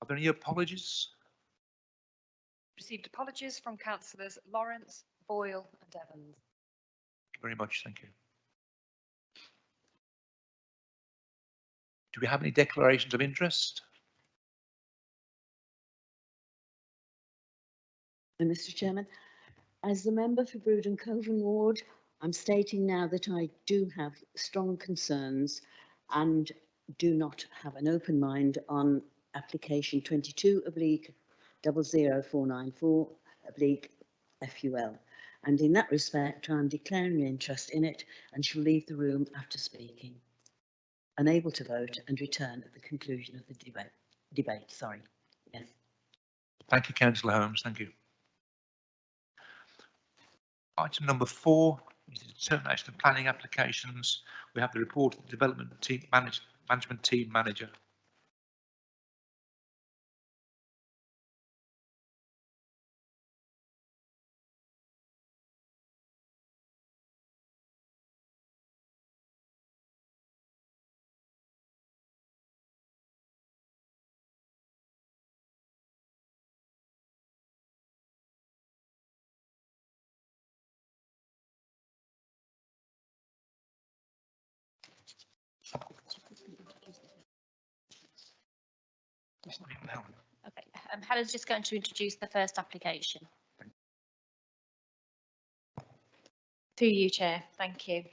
there any apologies? Received apologies from councillors Lawrence, Boyle and Evans. Thank you very much. Thank you. Do we have any declarations of interest? Mr. Chairman, as the member for Brewden Coven Ward, I'm stating now that I do have strong concerns and do not have an open mind on application 22/00494/FUL. And in that respect, I'm declaring an interest in it and shall leave the room after speaking, unable to vote and return at the conclusion of the debate. Sorry. Yes. Thank you, Councillor Holmes. Thank you. Item number 4 is the determination of planning applications. We have the report of the development team management team manager. Okay, Helen's just going to introduce the first application. Through you, Chair. Thank you.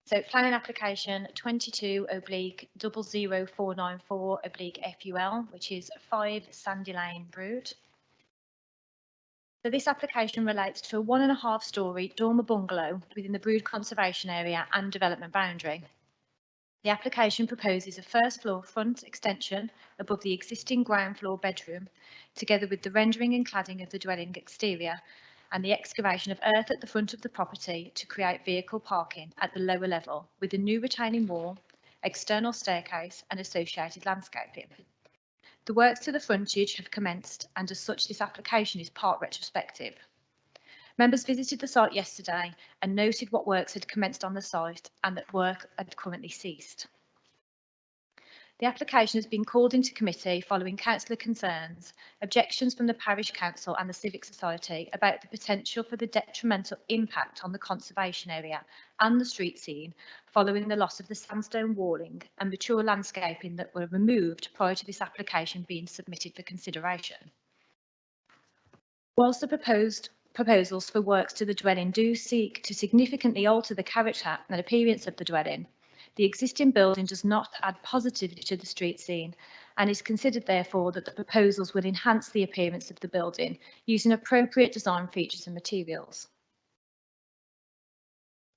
So, planning application 22/00494/FUL, which is 5 Sandy Lane, Brood. So this application relates to a 1.5-storey dormer bungalow within the Brood Conservation Area and development boundary. The application proposes a first floor front extension above the existing ground floor bedroom, together with the rendering and cladding of the dwelling exterior and the excavation of earth at the front of the property to create vehicle parking at the lower level with a new retaining wall, external staircase and associated landscaping. The works to the frontage have commenced, and as such this application is part retrospective. Members visited the site yesterday and noted what works had commenced on the site and that work had currently ceased. The application has been called into committee following councillor concerns, objections from the parish council and the civic society about the potential for the detrimental impact on the conservation area and the street scene following the loss of the sandstone walling and mature landscaping that were removed prior to this application being submitted for consideration. Whilst the proposals for works to the dwelling do seek to significantly alter the character and appearance of the dwelling, the existing building does not add positively to the street scene and is considered therefore that the proposals will enhance the appearance of the building using appropriate design features and materials.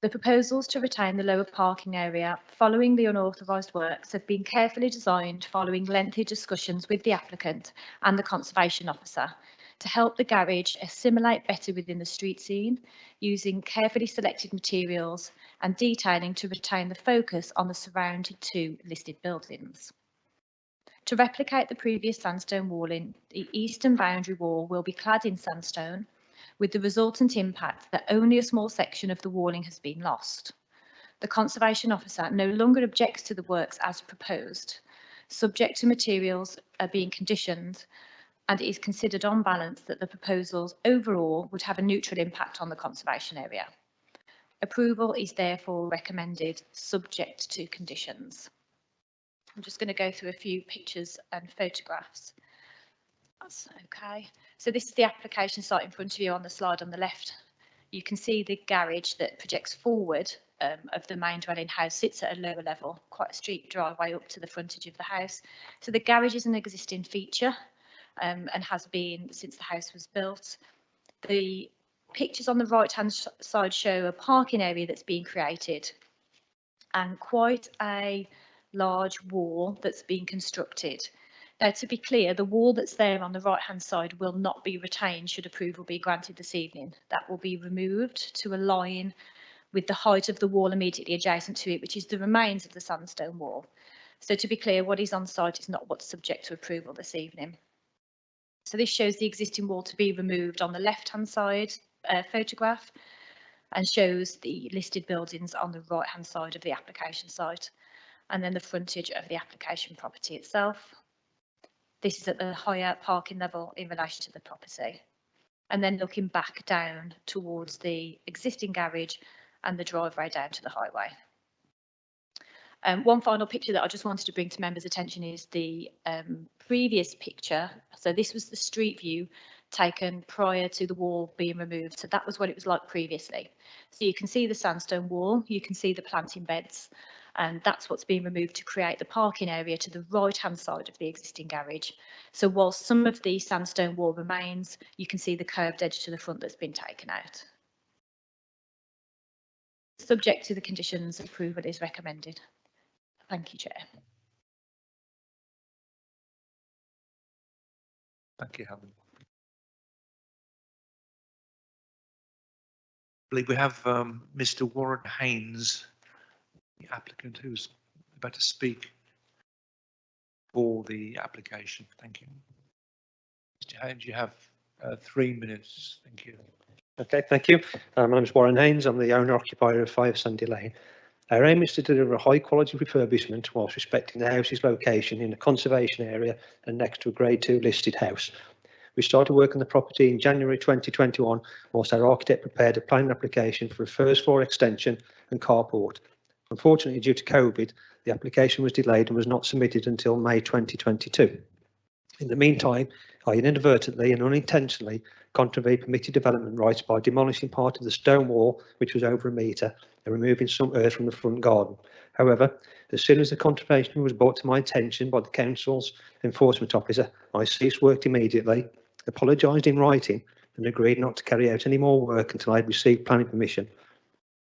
The proposals to retain the lower parking area following the unauthorised works have been carefully designed following lengthy discussions with the applicant and the conservation officer to help the garage assimilate better within the street scene, using carefully selected materials and detailing to retain the focus on the surrounding 2 listed buildings. To replicate the previous sandstone walling, the eastern boundary wall will be clad in sandstone, with the resultant impact that only a small section of the walling has been lost. The Conservation Officer no longer objects to the works as proposed, subject to materials being conditioned, and it is considered on balance that the proposals overall would have a neutral impact on the conservation area. Approval is therefore recommended, subject to conditions. I'm just going to go through a few pictures and photographs. That's okay. So this is the application site in front of you on the slide on the left. You can see the garage that projects forward of the main dwelling house sits at a lower level, quite a steep driveway up to the frontage of the house. So the garage is an existing feature and has been since the house was built. The pictures on the right hand side show a parking area that's being created and quite a large wall that's being constructed. Now, to be clear, the wall that's there on the right hand side will not be retained should approval be granted this evening. That will be removed to align with the height of the wall immediately adjacent to it, which is the remains of the sandstone wall. So to be clear, what is on site is not what's subject to approval this evening. So this shows the existing wall to be removed on the left hand side photograph and shows the listed buildings on the right hand side of the application site, and then the frontage of the application property itself. This is at the higher parking level in relation to the property. And then looking back down towards the existing garage and the driveway down to the highway. One final picture that I just wanted to bring to members' attention is the previous picture. So this was the street view taken prior to the wall being removed. So that was what it was like previously. So you can see the sandstone wall, you can see the planting beds, and that's what's being removed to create the parking area to the right-hand side of the existing garage. So whilst some of the sandstone wall remains, you can see the curved edge to the front that's been taken out. Subject to the conditions, approval is recommended. Thank you, Chair. Thank you, Helen. I believe we have Mr. Warren Haynes, the applicant, who's about to speak for the application. Thank you. Mr. Haynes, you have 3 minutes. Thank you. Okay, thank you. My name is Warren Haynes. I'm the owner-occupier of 5 Sandy Lane. Our aim is to deliver a high-quality refurbishment whilst respecting the house's location in a conservation area and next to a Grade 2 listed house. We started work on the property in January 2021 whilst our architect prepared a planning application for a first floor extension and carport. Unfortunately, due to COVID, the application was delayed and was not submitted until May 2022. In the meantime, I inadvertently and unintentionally contravened permitted development rights by demolishing part of the stone wall, which was over a metre, and removing some earth from the front garden. However, as soon as the contravention was brought to my attention by the council's enforcement officer, I ceased work immediately, apologised in writing, and agreed not to carry out any more work until I had received planning permission.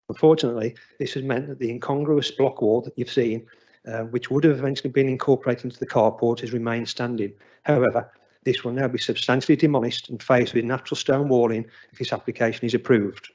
Unfortunately, this has meant that the incongruous block wall that you've seen, which would have eventually been incorporated into the carport, has remained standing. However, this will now be substantially demolished and faced with natural stone walling if this application is approved.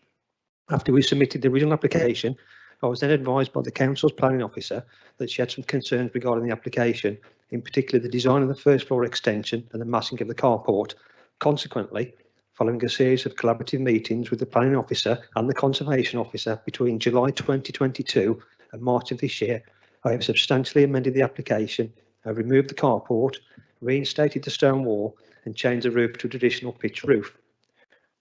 After we submitted the original application, I was then advised by the council's planning officer that she had some concerns regarding the application, in particular the design of the first floor extension and the massing of the carport. Consequently, following a series of collaborative meetings with the planning officer and the conservation officer between July 2022 and March of this year, I have substantially amended the application, have removed the carport, reinstated the stone wall and changed the roof to a traditional pitch roof.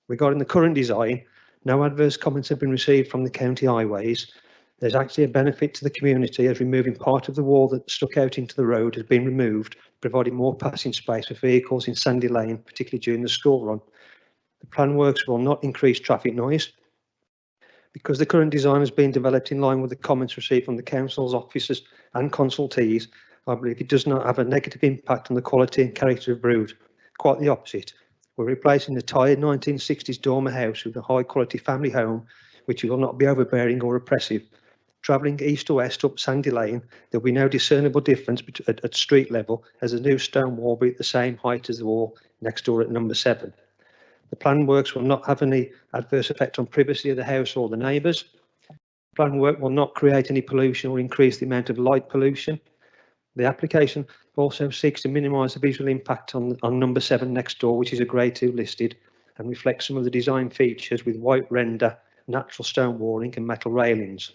Regarding the current design, no adverse comments have been received from the county highways. There's actually a benefit to the community as removing part of the wall that stuck out into the road has been removed, providing more passing space for vehicles in Sandy Lane, particularly during the school run. The plan works will not increase traffic noise. Because the current design has been developed in line with the comments received from the council's officers and consultees, I believe it does not have a negative impact on the quality and character of Brood. Quite the opposite. We're replacing the tired 1960s dormer house with a high quality family home, which will not be overbearing or oppressive. Travelling east to west up Sandy Lane, there will be no discernible difference at street level, as the new stone wall will be at the same height as the wall next door at number 7. The plan works will not have any adverse effect on privacy of the house or the neighbours. Plan work will not create any pollution or increase the amount of light pollution. The application also seeks to minimise the visual impact on number 7 next door, which is a Grade 2 listed, and reflects some of the design features with white render, natural stone walling and metal railings.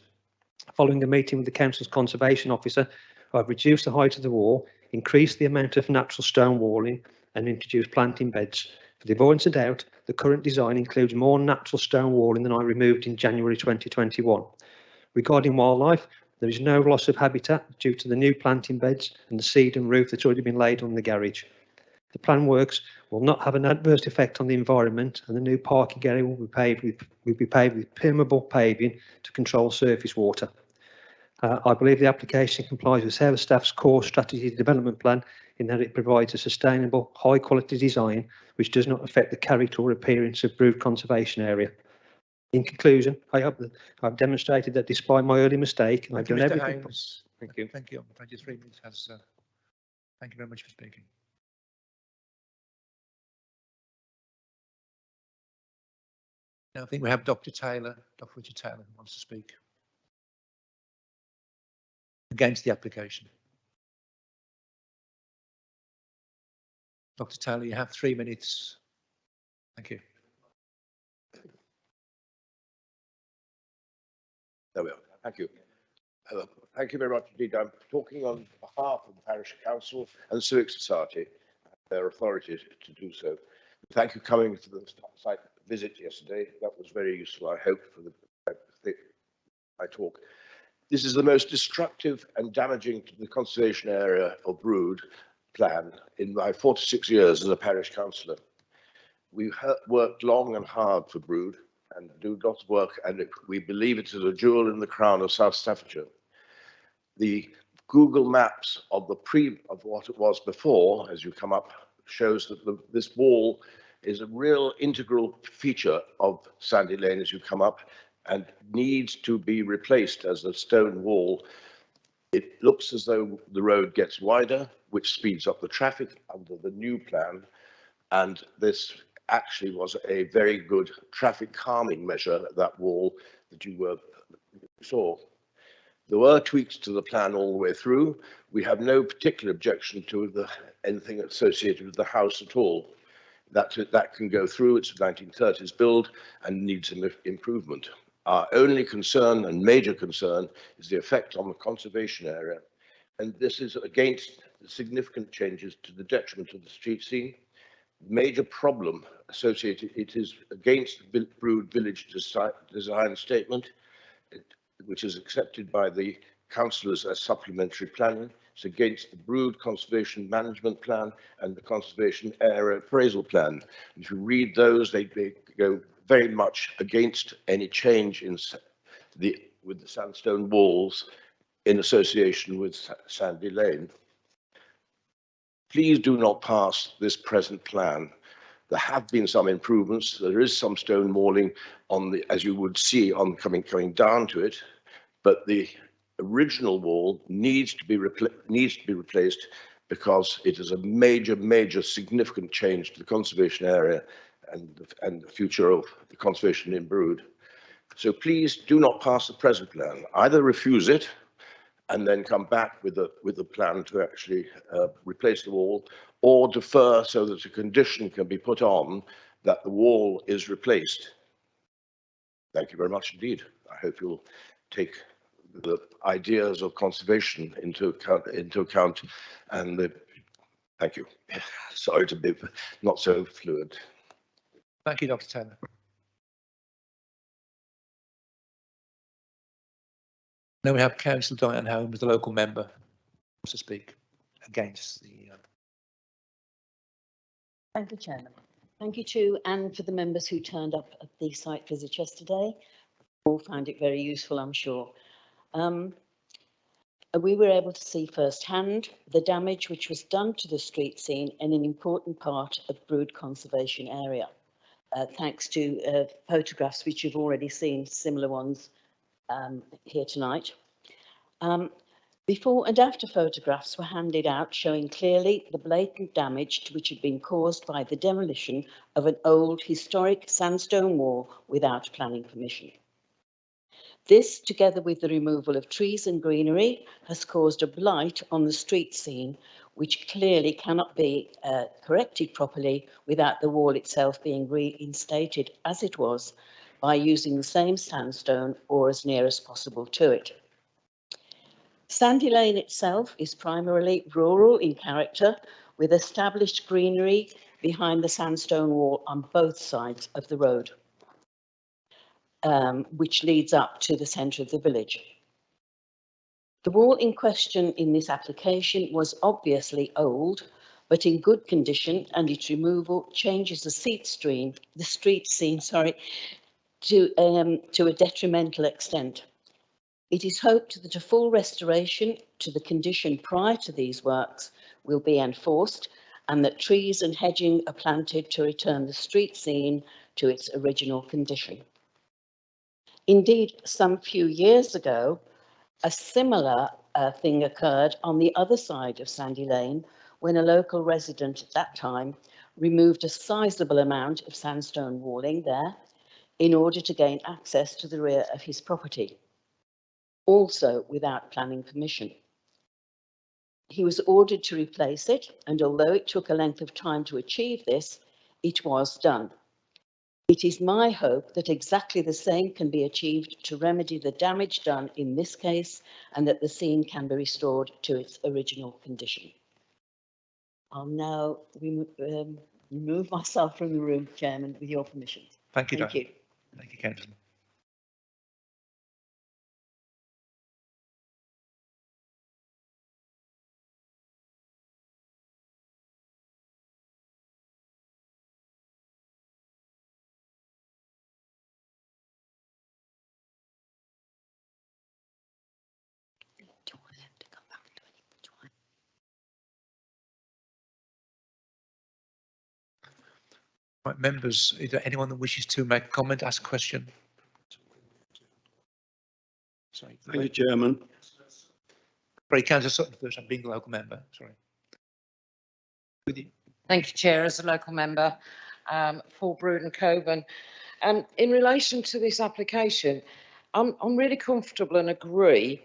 Following a meeting with the council's conservation officer, I've reduced the height of the wall, increased the amount of natural stone walling and introduced planting beds. For the avoidance of doubt, the current design includes more natural stone walling than I removed in January 2021. Regarding wildlife, there is no loss of habitat due to the new planting beds and the seed and roof that's already been laid on the garage. The plan works will not have an adverse effect on the environment, and the new parking area will be paved with permeable paving to control surface water. I believe the application complies with Sales Staff's core strategy development plan in that it provides a sustainable, high quality design which does not affect the character or appearance of Brood Conservation Area. In conclusion, I hope that I've demonstrated that despite my early mistake, I've done everything. Thank you. Thank you. 23 minutes has. Thank you very much for speaking. Now I think we have Dr. Taylor, Dr. Richard Taylor, who wants to speak against the application. Dr. Taylor, you have 3 minutes. Thank you. There we are. Thank you. Thank you very much indeed. I'm talking on behalf of the Parish Council and the Civic Society. their authority to do so. Thank you for coming to the site visit yesterday. That was very useful, I hope, for my talk. This is the most destructive and damaging to the conservation area of Brood plan in my 46 years as a parish councillor. We've worked long and hard for Brood and do lots of work, and we believe it is a jewel in the crown of South Staffordshire. The Google Maps of what it was before, as you come up, shows that this wall is a real integral feature of Sandy Lane as you come up, and needs to be replaced as a stone wall. It looks as though the road gets wider, which speeds up the traffic under the new plan, and this actually was a very good traffic calming measure, that wall that you saw. There were tweaks to the plan all the way through. We have no particular objection to anything associated with the house at all. That can go through. It's a 1930s build and needs some improvement. Our only concern and major concern is the effect on the conservation area. And this is against the significant changes to the detriment of the street scene. Major problem associated, it is against the Brood Village design statement, which is accepted by the councillors as supplementary planning. It's against the Brood Conservation Management Plan and the Conservation Area Appraisal Plan. If you read those, they go very much against any change in with the sandstone walls in association with Sandy Lane. Please do not pass this present plan. There have been some improvements. There is some stone walling on the, as you would see on coming down to it, but the original wall needs to be replaced because it is a major significant change to the conservation area and the future of the conservation in Brood. So please do not pass the present plan. Either refuse it and then come back with a plan to actually replace the wall, or defer so that a condition can be put on that the wall is replaced. Thank you very much indeed. I hope you'll take the ideas of conservation into account and thank you. Sorry to be not so fluid. Thank you, Dr. Taylor. Now we have Councillor Diane Holmes, the local member, to speak against the. Thank you, Chairman. Thank you to and for the members who turned up at the site visit yesterday. All found it very useful, I'm sure. We were able to see firsthand the damage which was done to the street scene in an important part of Brood Conservation Area. Thanks to photographs which you've already seen, similar ones here tonight. Before and after photographs were handed out showing clearly the blatant damage which had been caused by the demolition of an old historic sandstone wall without planning permission. This, together with the removal of trees and greenery, has caused a blight on the street scene, which clearly cannot be corrected properly without the wall itself being reinstated as it was by using the same sandstone or as near as possible to it. Sandy Lane itself is primarily rural in character, with established greenery behind the sandstone wall on both sides of the road, which leads up to the centre of the village. The wall in question in this application was obviously old, but in good condition, and its removal changes the street scene, to a detrimental extent. It is hoped that a full restoration to the condition prior to these works will be enforced, and that trees and hedging are planted to return the street scene to its original condition. Indeed, some few years ago, a similar thing occurred on the other side of Sandy Lane when a local resident at that time removed a sizable amount of sandstone walling there in order to gain access to the rear of his property, also without planning permission. He was ordered to replace it, and although it took a length of time to achieve this, it was done. It is my hope that exactly the same can be achieved to remedy the damage done in this case, and that the scene can be restored to its original condition. I'll now remove myself from the room, Chairman, with your permission. Thank you, Thank Diane. you. Thank you, Councillor. Do I have to go back to any? Right, members, is there anyone that wishes to make a comment, ask a question? Sorry. Thank you, Chairman. Sorry, Councillor Sutton first, I'm being a local member, sorry. With you. Thank you, Chair. As a local member for Brewden Coven. In relation to this application, I'm really comfortable and agree,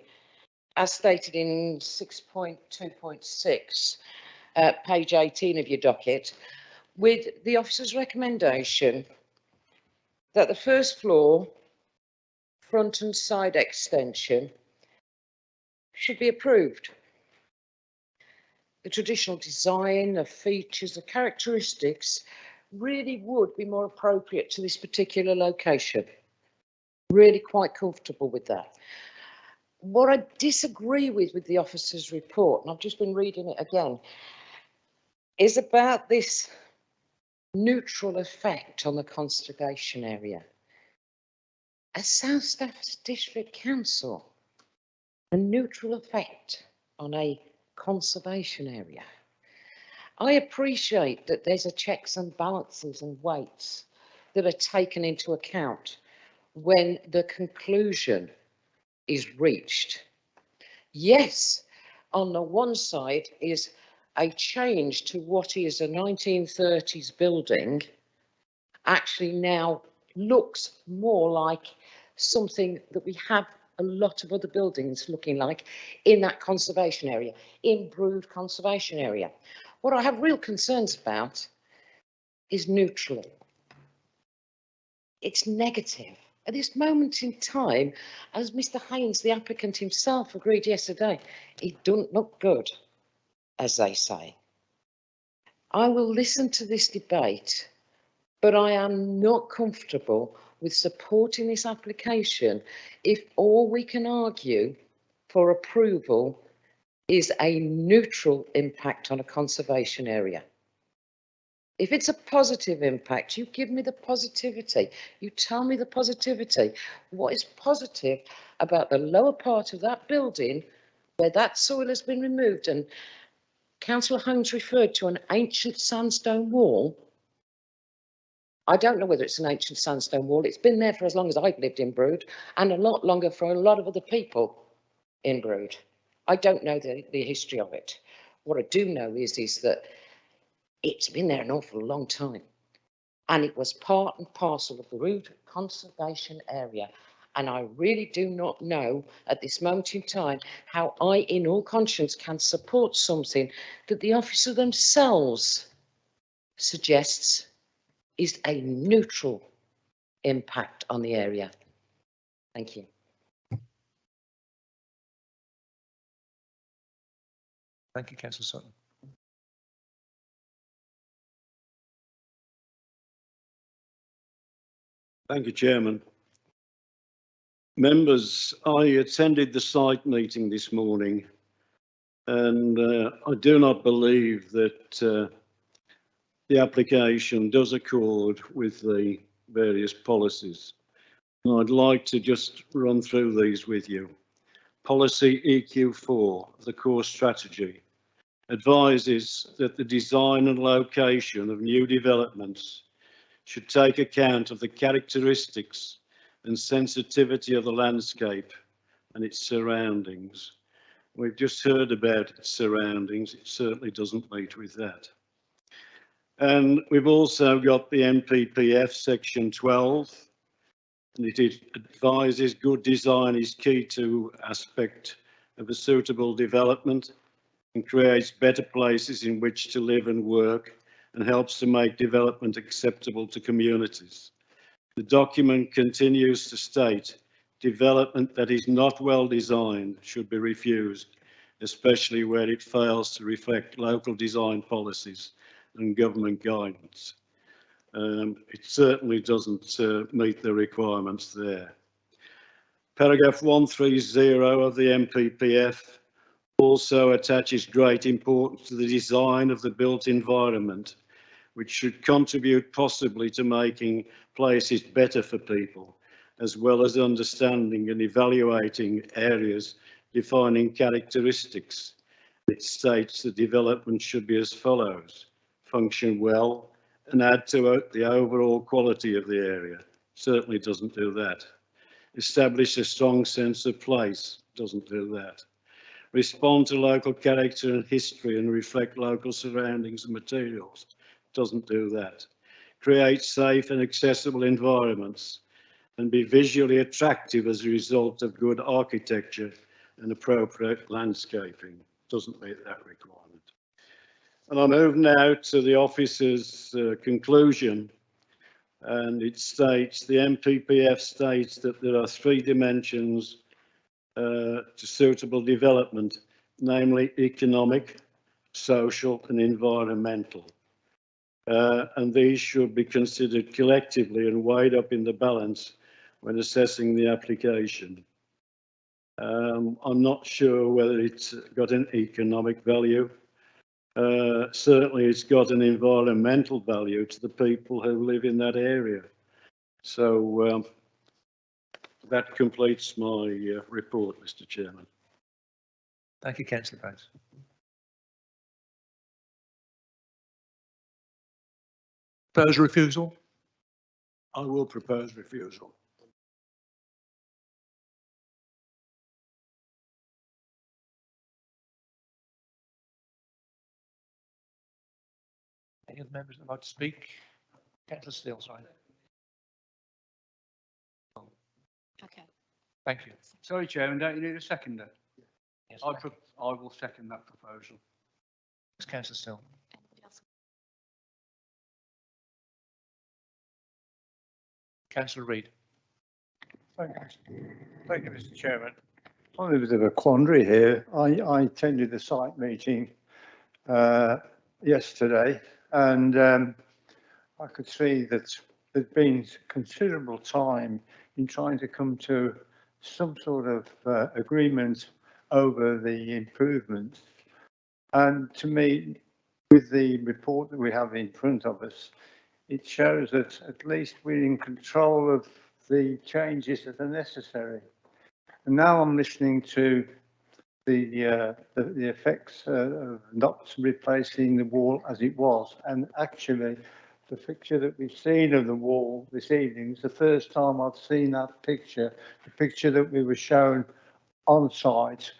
as stated in 6.2.6, page 18 of your docket, with the officer's recommendation that the first floor front and side extension should be approved. The traditional design, the features, the characteristics really would be more appropriate to this particular location. Really quite comfortable with that. What I disagree with the officer's report, and I've just been reading it again, is about this neutral effect on the conservation area. As South Stafford District Council, a neutral effect on a conservation area. I appreciate that there's a checks and balances and weights that are taken into account when the conclusion is reached. Yes, on the one side is a change to what is a 1930s building actually now looks more like something that we have a lot of other buildings looking like in that conservation area, in Brood conservation area. What I have real concerns about is neutral. It's negative. At this moment in time, as Mr. Haynes, the applicant himself, agreed yesterday, it doesn't look good, as they say. I will listen to this debate, but I am not comfortable with supporting this application if all we can argue for approval is a neutral impact on a conservation area. If it's a positive impact, you give me the positivity. You tell me the positivity. What is positive about the lower part of that building where that soil has been removed? And Councillor Holmes referred to an ancient sandstone wall. I don't know whether it's an ancient sandstone wall. It's been there for as long as I've lived in Brood, and a lot longer for a lot of other people in Brood. I don't know the history of it. What I do know is that it's been there an awful long time, and it was part and parcel of the Brood conservation area. And I really do not know at this moment in time how I, in all conscience, can support something that the officer themselves suggests is a neutral impact on the area. Thank you. Thank you, Councillor Sutton. Thank you, Chairman. Members, I attended the site meeting this morning, and I do not believe that the application does accord with the various policies. And I'd like to just run through these with you. Policy EQ4, the core strategy, advises that the design and location of new developments should take account of the characteristics and sensitivity of the landscape and its surroundings. We've just heard about its surroundings. It certainly doesn't meet with that. And we've also got the NPPF section 12, and it advises good design is key to aspect of a suitable development and creates better places in which to live and work, and helps to make development acceptable to communities. The document continues to state development that is not well designed should be refused, especially where it fails to reflect local design policies and government guidance. It certainly doesn't meet the requirements there. Paragraph 130 of the NPPF also attaches great importance to the design of the built environment, which should contribute possibly to making places better for people, as well as understanding and evaluating areas defining characteristics. It states the development should be as follows: function well and add to the overall quality of the area. Certainly doesn't do that. Establish a strong sense of place. Doesn't do that. Respond to local character and history and reflect local surroundings and materials. Doesn't do that. Create safe and accessible environments and be visually attractive as a result of good architecture and appropriate landscaping. Doesn't meet that requirement. And I move now to the officer's conclusion, and it states, the NPPF states that there are 3 dimensions to suitable development, namely economic, social and environmental. And these should be considered collectively and weighed up in the balance when assessing the application. I'm not sure whether it's got an economic value. Certainly it's got an environmental value to the people who live in that area. So that completes my report, Mr. Chairman. Thank you, Councillor Bates. Propose refusal? I will propose refusal. Any other members that would like to speak? Councillor Steele, sorry. Okay. Thank you. Sorry, Chairman, don't you need a seconder? Yes, I will second that proposal. Councillor Steele. Councillor Reid. Thank you, Mr. Chairman. I'm in a bit of a quandary here. I attended the site meeting yesterday, and I could see that there's been considerable time in trying to come to some sort of agreement over the improvements. And to me, with the report that we have in front of us, it shows that at least we're in control of the changes that are necessary. And now I'm listening to the effects of not replacing the wall as it was. And actually, the picture that we've seen of the wall this evening is the first time I've seen that picture. The picture that we were shown on site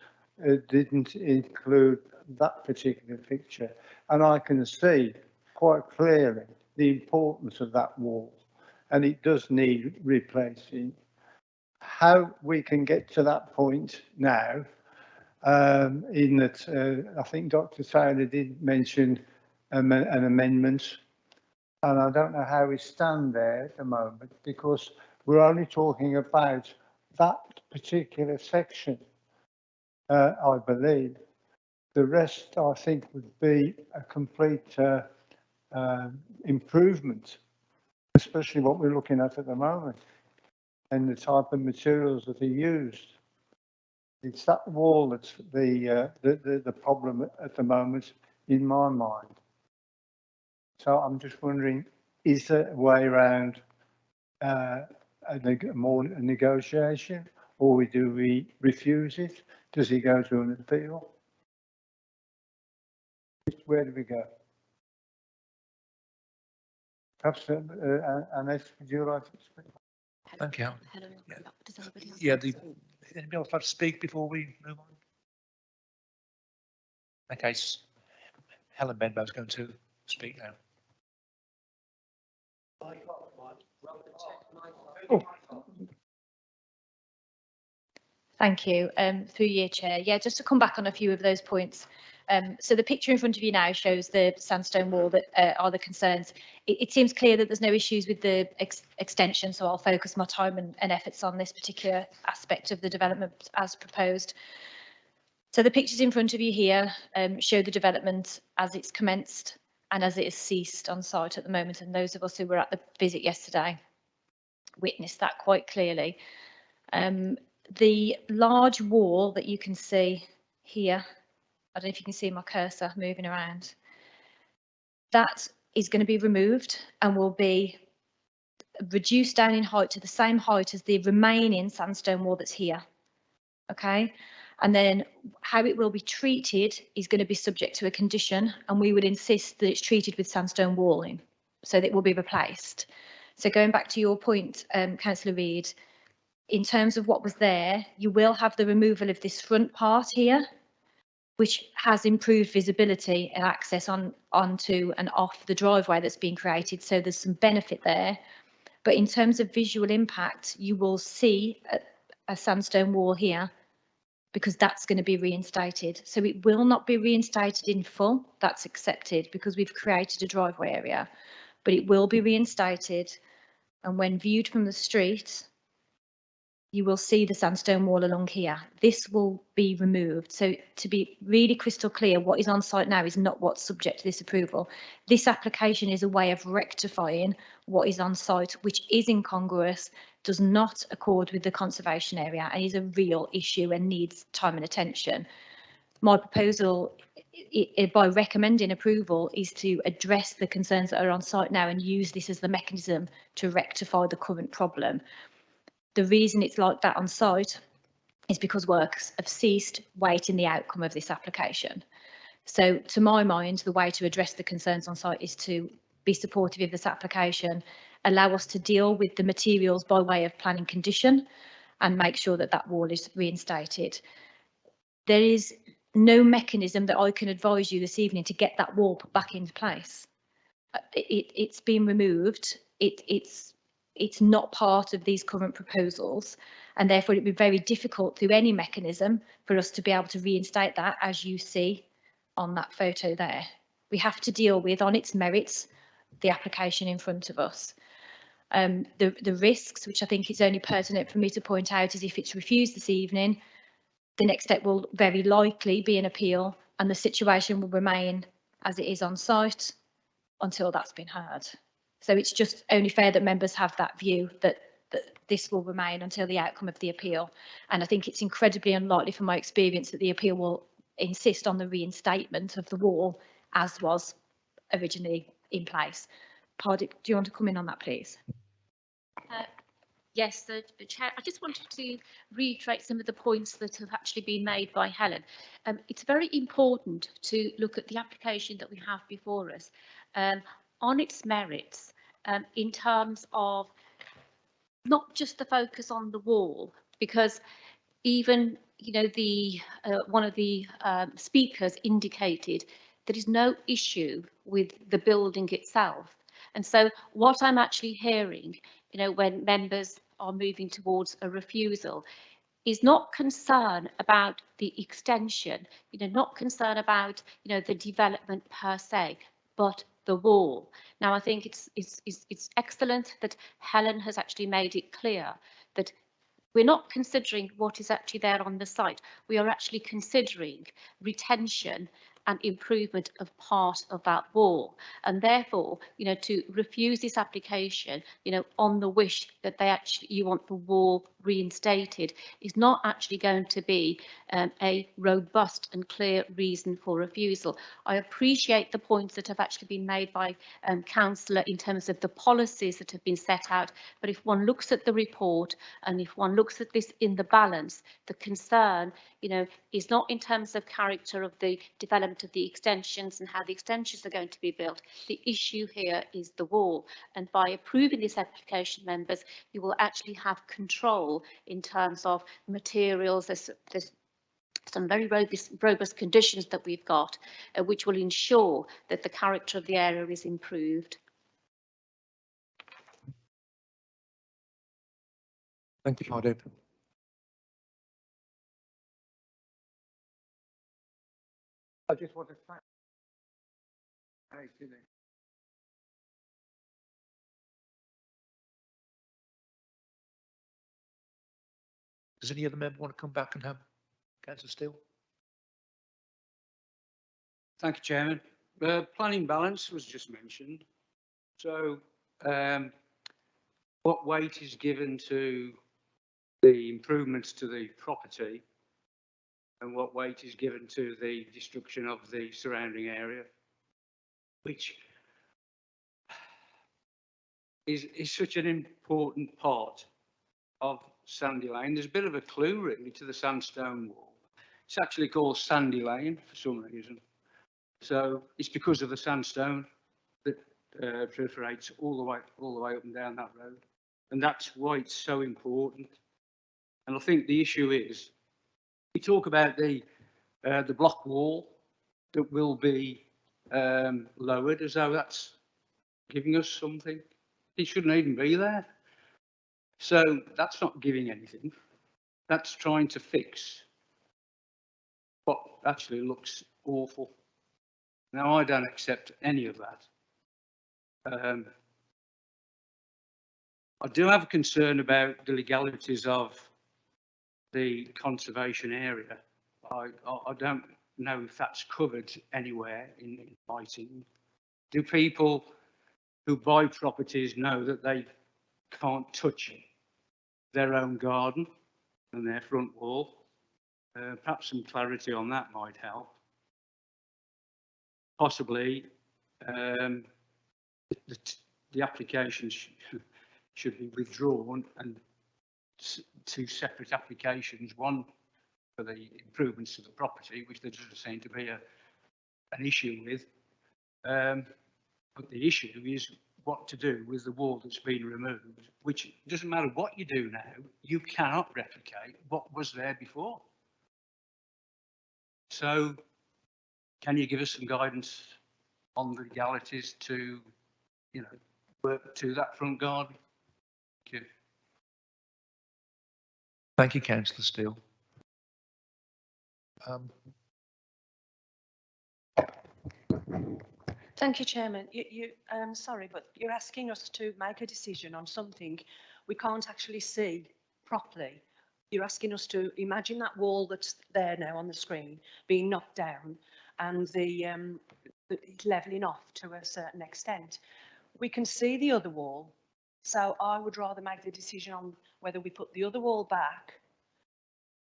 didn't include that particular picture. And I can see quite clearly the importance of that wall, and it does need replacing. How we can get to that point now, in that I think Dr. Taylor did mention an amendment, and I don't know how we stand there at the moment, because we're only talking about that particular section, I believe. The rest, I think, would be a complete improvement, especially what we're looking at the moment and the type of materials that are used. It's that wall that's the problem at the moment in my mind. So I'm just wondering, is there a way around a negotiation, or do we refuse it? Does it go to an appeal? Where do we go? Perhaps, Annette, would you like to speak? Thank you. Helen, Yeah. does anybody else? Yeah, anybody else like to speak before we move on? Okay, Helen Benbow's going to speak now. Thank you. Through your chair. Yeah, just to come back on a few of those points. So the picture in front of you now shows the sandstone wall that are the concerns. It seems clear that there's no issues with the extension, so I'll focus my time and efforts on this particular aspect of the development as proposed. So the pictures in front of you here show the development as it's commenced and as it has ceased on site at the moment. And those of us who were at the visit yesterday witnessed that quite clearly. The large wall that you can see here, I don't know if you can see my cursor moving around, that is going to be removed and will be reduced down in height to the same height as the remaining sandstone wall that's here. Okay, and then how it will be treated is going to be subject to a condition, and we would insist that it's treated with sandstone walling so that it will be replaced. So going back to your point, Councillor Reid, in terms of what was there, you will have the removal of this front part here, which has improved visibility and access onto and off the driveway that's being created. So there's some benefit there. But in terms of visual impact, you will see a sandstone wall here because that's going to be reinstated. So it will not be reinstated in full. That's accepted because we've created a driveway area, but it will be reinstated. And when viewed from the street, you will see the sandstone wall along here. This will be removed. So to be really crystal clear, what is on site now is not what's subject to this approval. This application is a way of rectifying what is on site, which is incongruous, does not accord with the conservation area and is a real issue and needs time and attention. My proposal by recommending approval is to address the concerns that are on site now and use this as the mechanism to rectify the current problem. The reason it's like that on site is because works have ceased waiting the outcome of this application. So to my mind, the way to address the concerns on site is to be supportive of this application, allow us to deal with the materials by way of planning condition and make sure that that wall is reinstated. There is no mechanism that I can advise you this evening to get that wall put back into place. It's been removed. It's not part of these current proposals, and therefore it'd be very difficult through any mechanism for us to be able to reinstate that, as you see on that photo there. We have to deal with, on its merits, the application in front of us. The risks, which I think is only pertinent for me to point out, is if it's refused this evening, the next step will very likely be an appeal, and the situation will remain as it is on site until that's been heard. So it's just only fair that members have that view that this will remain until the outcome of the appeal. And I think it's incredibly unlikely from my experience that the appeal will insist on the reinstatement of the wall as was originally in place. Pardik, do you want to come in on that, please? Yes, the Chair, I just wanted to reiterate some of the points that have actually been made by Helen. It's very important to look at the application that we have before us on its merits in terms of not just the focus on the wall, because even, you know, the one of the speakers indicated there is no issue with the building itself. And so what I'm actually hearing, you know, when members are moving towards a refusal, is not concern about the extension, you know, not concern about, you know, the development per se, but the wall. Now, I think it's excellent that Helen has actually made it clear that we're not considering what is actually there on the site. We are actually considering retention and improvement of part of that wall, and therefore, you know, to refuse this application, you know, on the wish that you want the wall reinstated is not actually going to be a robust and clear reason for refusal. I appreciate the points that have actually been made by Councillor in terms of the policies that have been set out, but if one looks at the report and if one looks at this in the balance, the concern, you know, is not in terms of character of the development of the extensions and how the extensions are going to be built. The issue here is the wall, and by approving this application, members, you will actually have control in terms of materials. There's some very robust conditions that we've got, which will ensure that the character of the area is improved. Thank you, Pardik. I just want to thank. Does any other member want to come back and have Councillor Steele? Thank you, Chairman. Planning balance was just mentioned. So what weight is given to the improvements to the property and what weight is given to the destruction of the surrounding area, which is such an important part of Sandy Lane. There's a bit of a clue really to the sandstone wall. It's actually called Sandy Lane for some reason. So it's because of the sandstone that proliferates all the way up and down that road, and that's why it's so important. And I think the issue is we talk about the block wall that will be lowered as though that's giving us something. It shouldn't even be there. So that's not giving anything. That's trying to fix what actually looks awful. Now, I don't accept any of that. I do have a concern about the legalities of the conservation area. I don't know if that's covered anywhere in writing. Do people who buy properties know that they can't touch their own garden and their front wall? Perhaps some clarity on that might help. Possibly the application should be withdrawn and two separate applications, one for the improvements to the property, which there doesn't seem to be an issue with. But the issue is what to do with the wall that's been removed, which doesn't matter what you do now, you cannot replicate what was there before. So can you give us some guidance on the legalities to, you know, work to that front garden? Thank you. Thank you, Councillor Steele. Thank you, Chairman. Sorry, but you're asking us to make a decision on something we can't actually see properly. You're asking us to imagine that wall that's there now on the screen being knocked down and the levelling off to a certain extent. We can see the other wall, so I would rather make the decision on whether we put the other wall back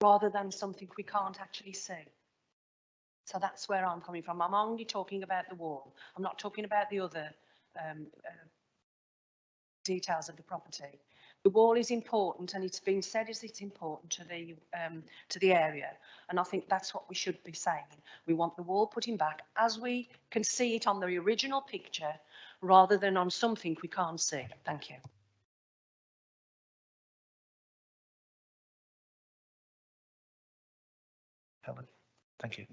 rather than something we can't actually see. So that's where I'm coming from. I'm only talking about the wall. I'm not talking about the other details of the property. The wall is important, and it's been said as it's important to the area. And I think that's what we should be saying. We want the wall putting back as we can see it on the original picture, rather than on something we can't see. Thank you. Helen, thank you.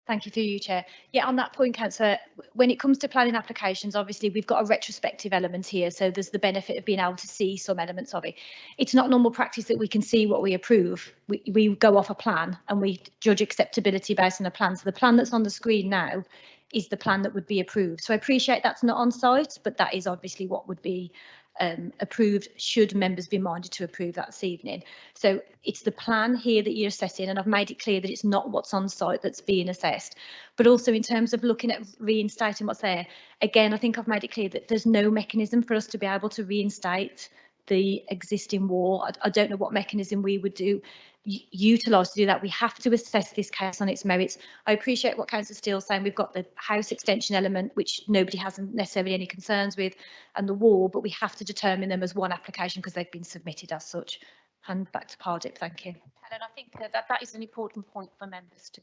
Thank you through you, Chair. Yeah, on that point, Councillor, when it comes to planning applications, obviously we've got a retrospective element here, so there's the benefit of being able to see some elements of it. It's not normal practice that we can see what we approve. We go off a plan and we judge acceptability based on a plan. So the plan that's on the screen now is the plan that would be approved. So I appreciate that's not on site, but that is obviously what would be approved should members be minded to approve that this evening. So it's the plan here that you're assessing, and I've made it clear that it's not what's on site that's being assessed. But also in terms of looking at reinstating what's there, again, I think I've made it clear that there's no mechanism for us to be able to reinstate the existing wall. I don't know what mechanism we would utilise to do that. We have to assess this case on its merits. I appreciate what Councillor Steele's saying. We've got the house extension element, which nobody has necessarily any concerns with, and the wall, but we have to determine them as one application because they've been submitted as such. Hand back to Pardip, thank you. Helen, I think that is an important point for members to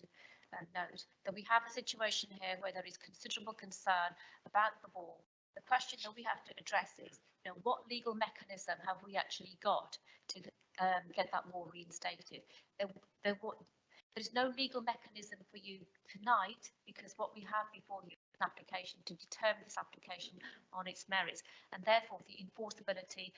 note, that we have a situation here where there is considerable concern about the wall. The question that we have to address is, what legal mechanism have we actually got to get that wall reinstated? There's no legal mechanism for you tonight, because what we have before you is an application to determine this application on its merits, and therefore the enforceability,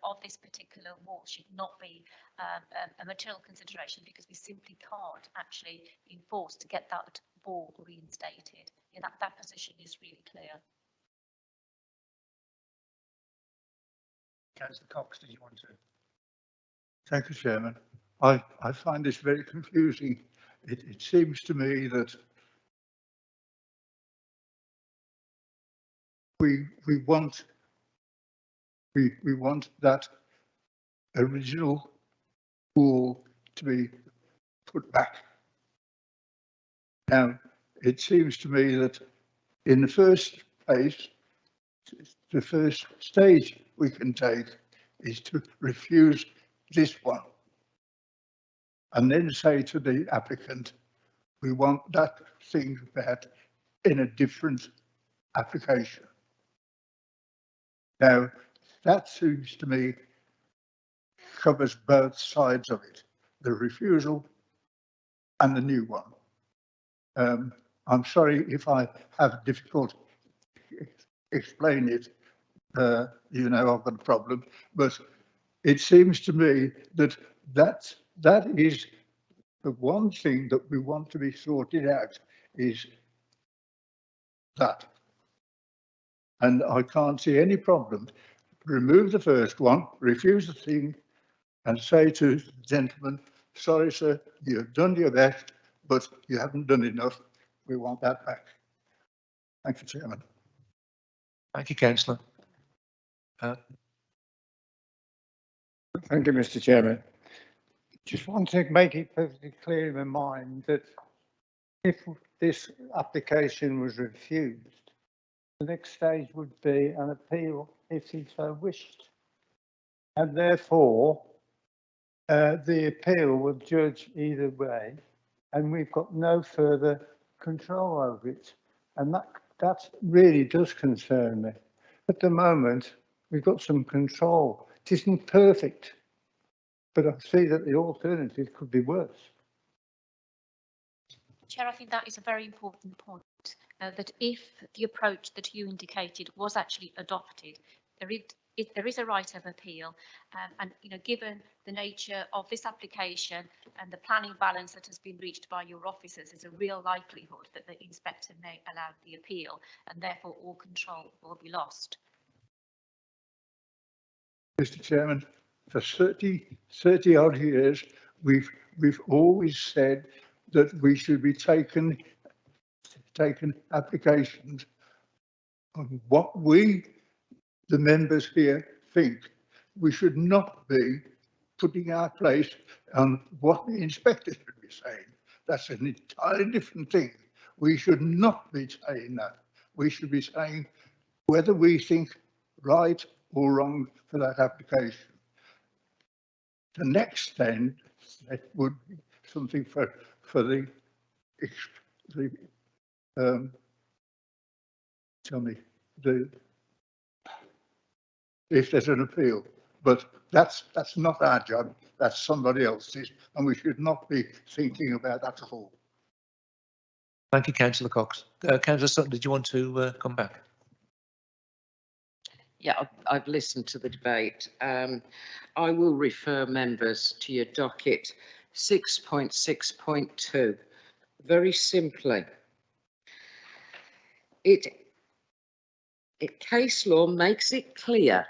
of this particular wall should not be a material consideration, because we simply can't actually enforce to get that wall reinstated. That position is really clear. Councillor Cox, did you want to? Thank you, Chairman. I find this very confusing. It seems to me that we want that original wall to be put back. Now, it seems to me that in the first place, the first stage we can take is to refuse this one. And then say to the applicant, we want that thing about in a different application. Now, that seems to me covers both sides of it, the refusal and the new one. I'm sorry if I have difficulty explaining it. You know, I've got a problem, but it seems to me that that is the one thing that we want to be sorted out, is that. And I can't see any problem. Remove the first one, refuse the thing, and say to the gentleman, sorry, sir, you've done your best, but you haven't done enough. We want that back. Thank you, Chairman. Thank you, councillor. Thank you, Mr. Chairman. Just want to make it perfectly clear in my mind that if this application was refused, the next stage would be an appeal if he so wished. And therefore, the appeal will judge either way, and we've got no further control over it. And that really does concern me. At the moment, we've got some control. It isn't perfect, but I see that the alternative could be worse. Chair, I think that is a very important point, that if the approach that you indicated was actually adopted, there is a right of appeal, and given the nature of this application and the planning balance that has been reached by your officers, there's a real likelihood that the inspector may allow the appeal, and therefore all control will be lost. Mr. Chairman, for 30 odd years, we've always said that we should be taking applications on what we, the members here, think. We should not be putting our place on what the inspector should be saying. That's an entirely different thing. We should not be saying that. We should be saying whether we think right or wrong for that application. The next then would be something for the tell me if there's an appeal, but that's not our job. That's somebody else's, and we should not be thinking about that at all. Thank you, councillor Cox. Councillor Sutton, did you want to come back? Yeah, I've listened to the debate. I will refer members to your docket 6.6.2. Very simply, case law makes it clear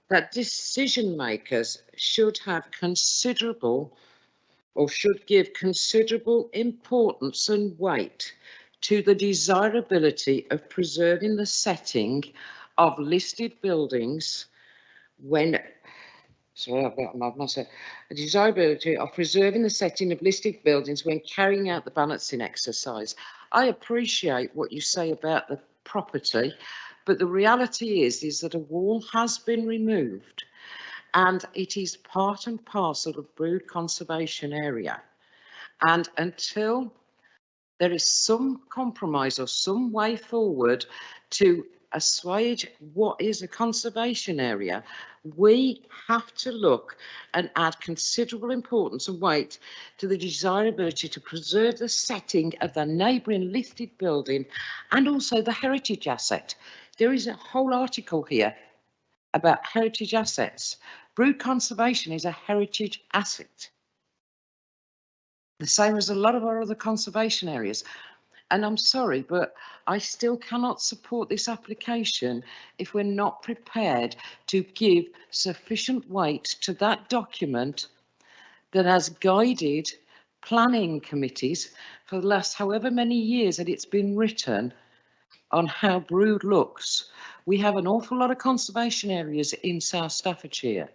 that decision makers should have considerable, or should give considerable importance and weight to the desirability of preserving the setting of listed buildings when, sorry, I've got my myself, the desirability of preserving the setting of listed buildings when carrying out the balancing exercise. I appreciate what you say about the property, but the reality is that a wall has been removed and it is part and parcel of Brood Conservation Area. And until there is some compromise or some way forward to assuage what is a conservation area, we have to look and add considerable importance and weight to the desirability to preserve the setting of the neighbouring listed building and also the heritage asset. There is a whole article here about heritage assets. Brood Conservation is a heritage asset, the same as a lot of our other conservation areas. And I'm sorry, but I still cannot support this application if we're not prepared to give sufficient weight to that document that has guided planning committees for the last however many years that it's been written on how Brood looks. We have an awful lot of conservation areas in South Staffordshire.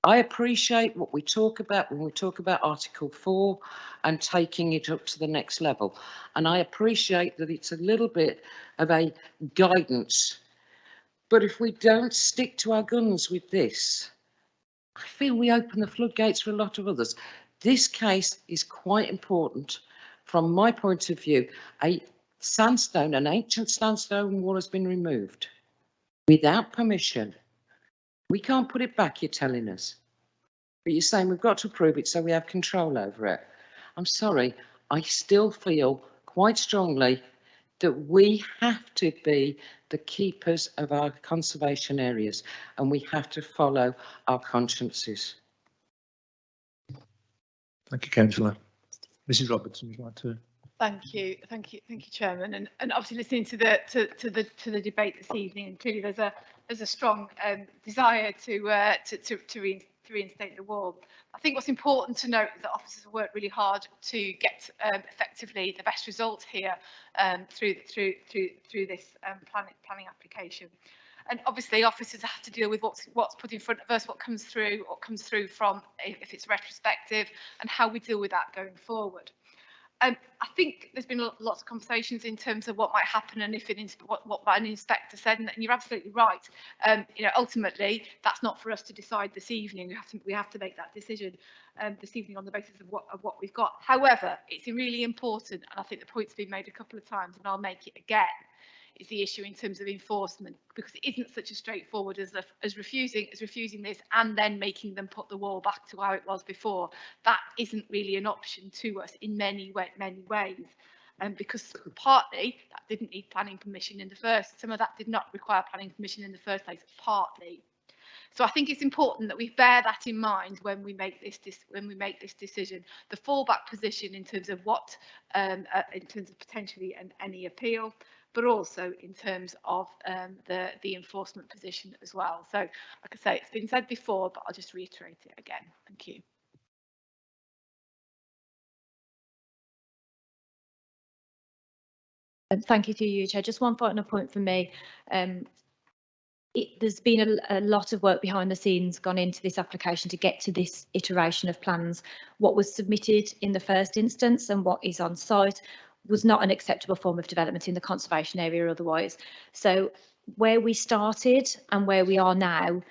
I appreciate what we talk about when we talk about Article 4 and taking it up to the next level. And I appreciate that it's a little bit of a guidance. But if we don't stick to our guns with this, I feel we open the floodgates for a lot of others. This case is quite important from my point of view. An ancient sandstone wall has been removed without permission. We can't put it back, you're telling us. But you're saying we've got to approve it so we have control over it. I'm sorry, I still feel quite strongly that we have to be the keepers of our conservation areas and we have to follow our consciences. Thank you, Councillor. Mrs. Robertson, would you like to? Thank you, Chairman. And obviously listening to the debate this evening, and clearly there's a strong desire to reinstate the wall. I think what's important to note is that officers have worked really hard to get effectively the best result here through this planning application. And obviously officers have to deal with what's put in front of us, what comes through from if it's retrospective, and how we deal with that going forward. I think there's been lots of conversations in terms of what might happen and if what an inspector said, and you're absolutely right. You know, ultimately that's not for us to decide this evening. We have to make that decision this evening on the basis of what we've got. However, it's really important, and I think the point's been made a couple of times, and I'll make it again. Is the issue in terms of enforcement, because it isn't such as straightforward as refusing this and then making them put the wall back to how it was before. That isn't really an option to us in many ways, because partly that didn't need planning permission in the first. Some of that did not require planning permission in the first place, partly. So I think it's important that we bear that in mind when we make this decision. The fallback position in terms of what, in terms of potentially any appeal, but also in terms of the enforcement position as well. So, like I say, it's been said before, but I'll just reiterate it again. Thank you. Thank you to you, Chair. Just one final point from me. There's been a lot of work behind the scenes gone into this application to get to this iteration of plans. What was submitted in the first instance and what is on site was not an acceptable form of development in the conservation area otherwise. So where we started and where we are now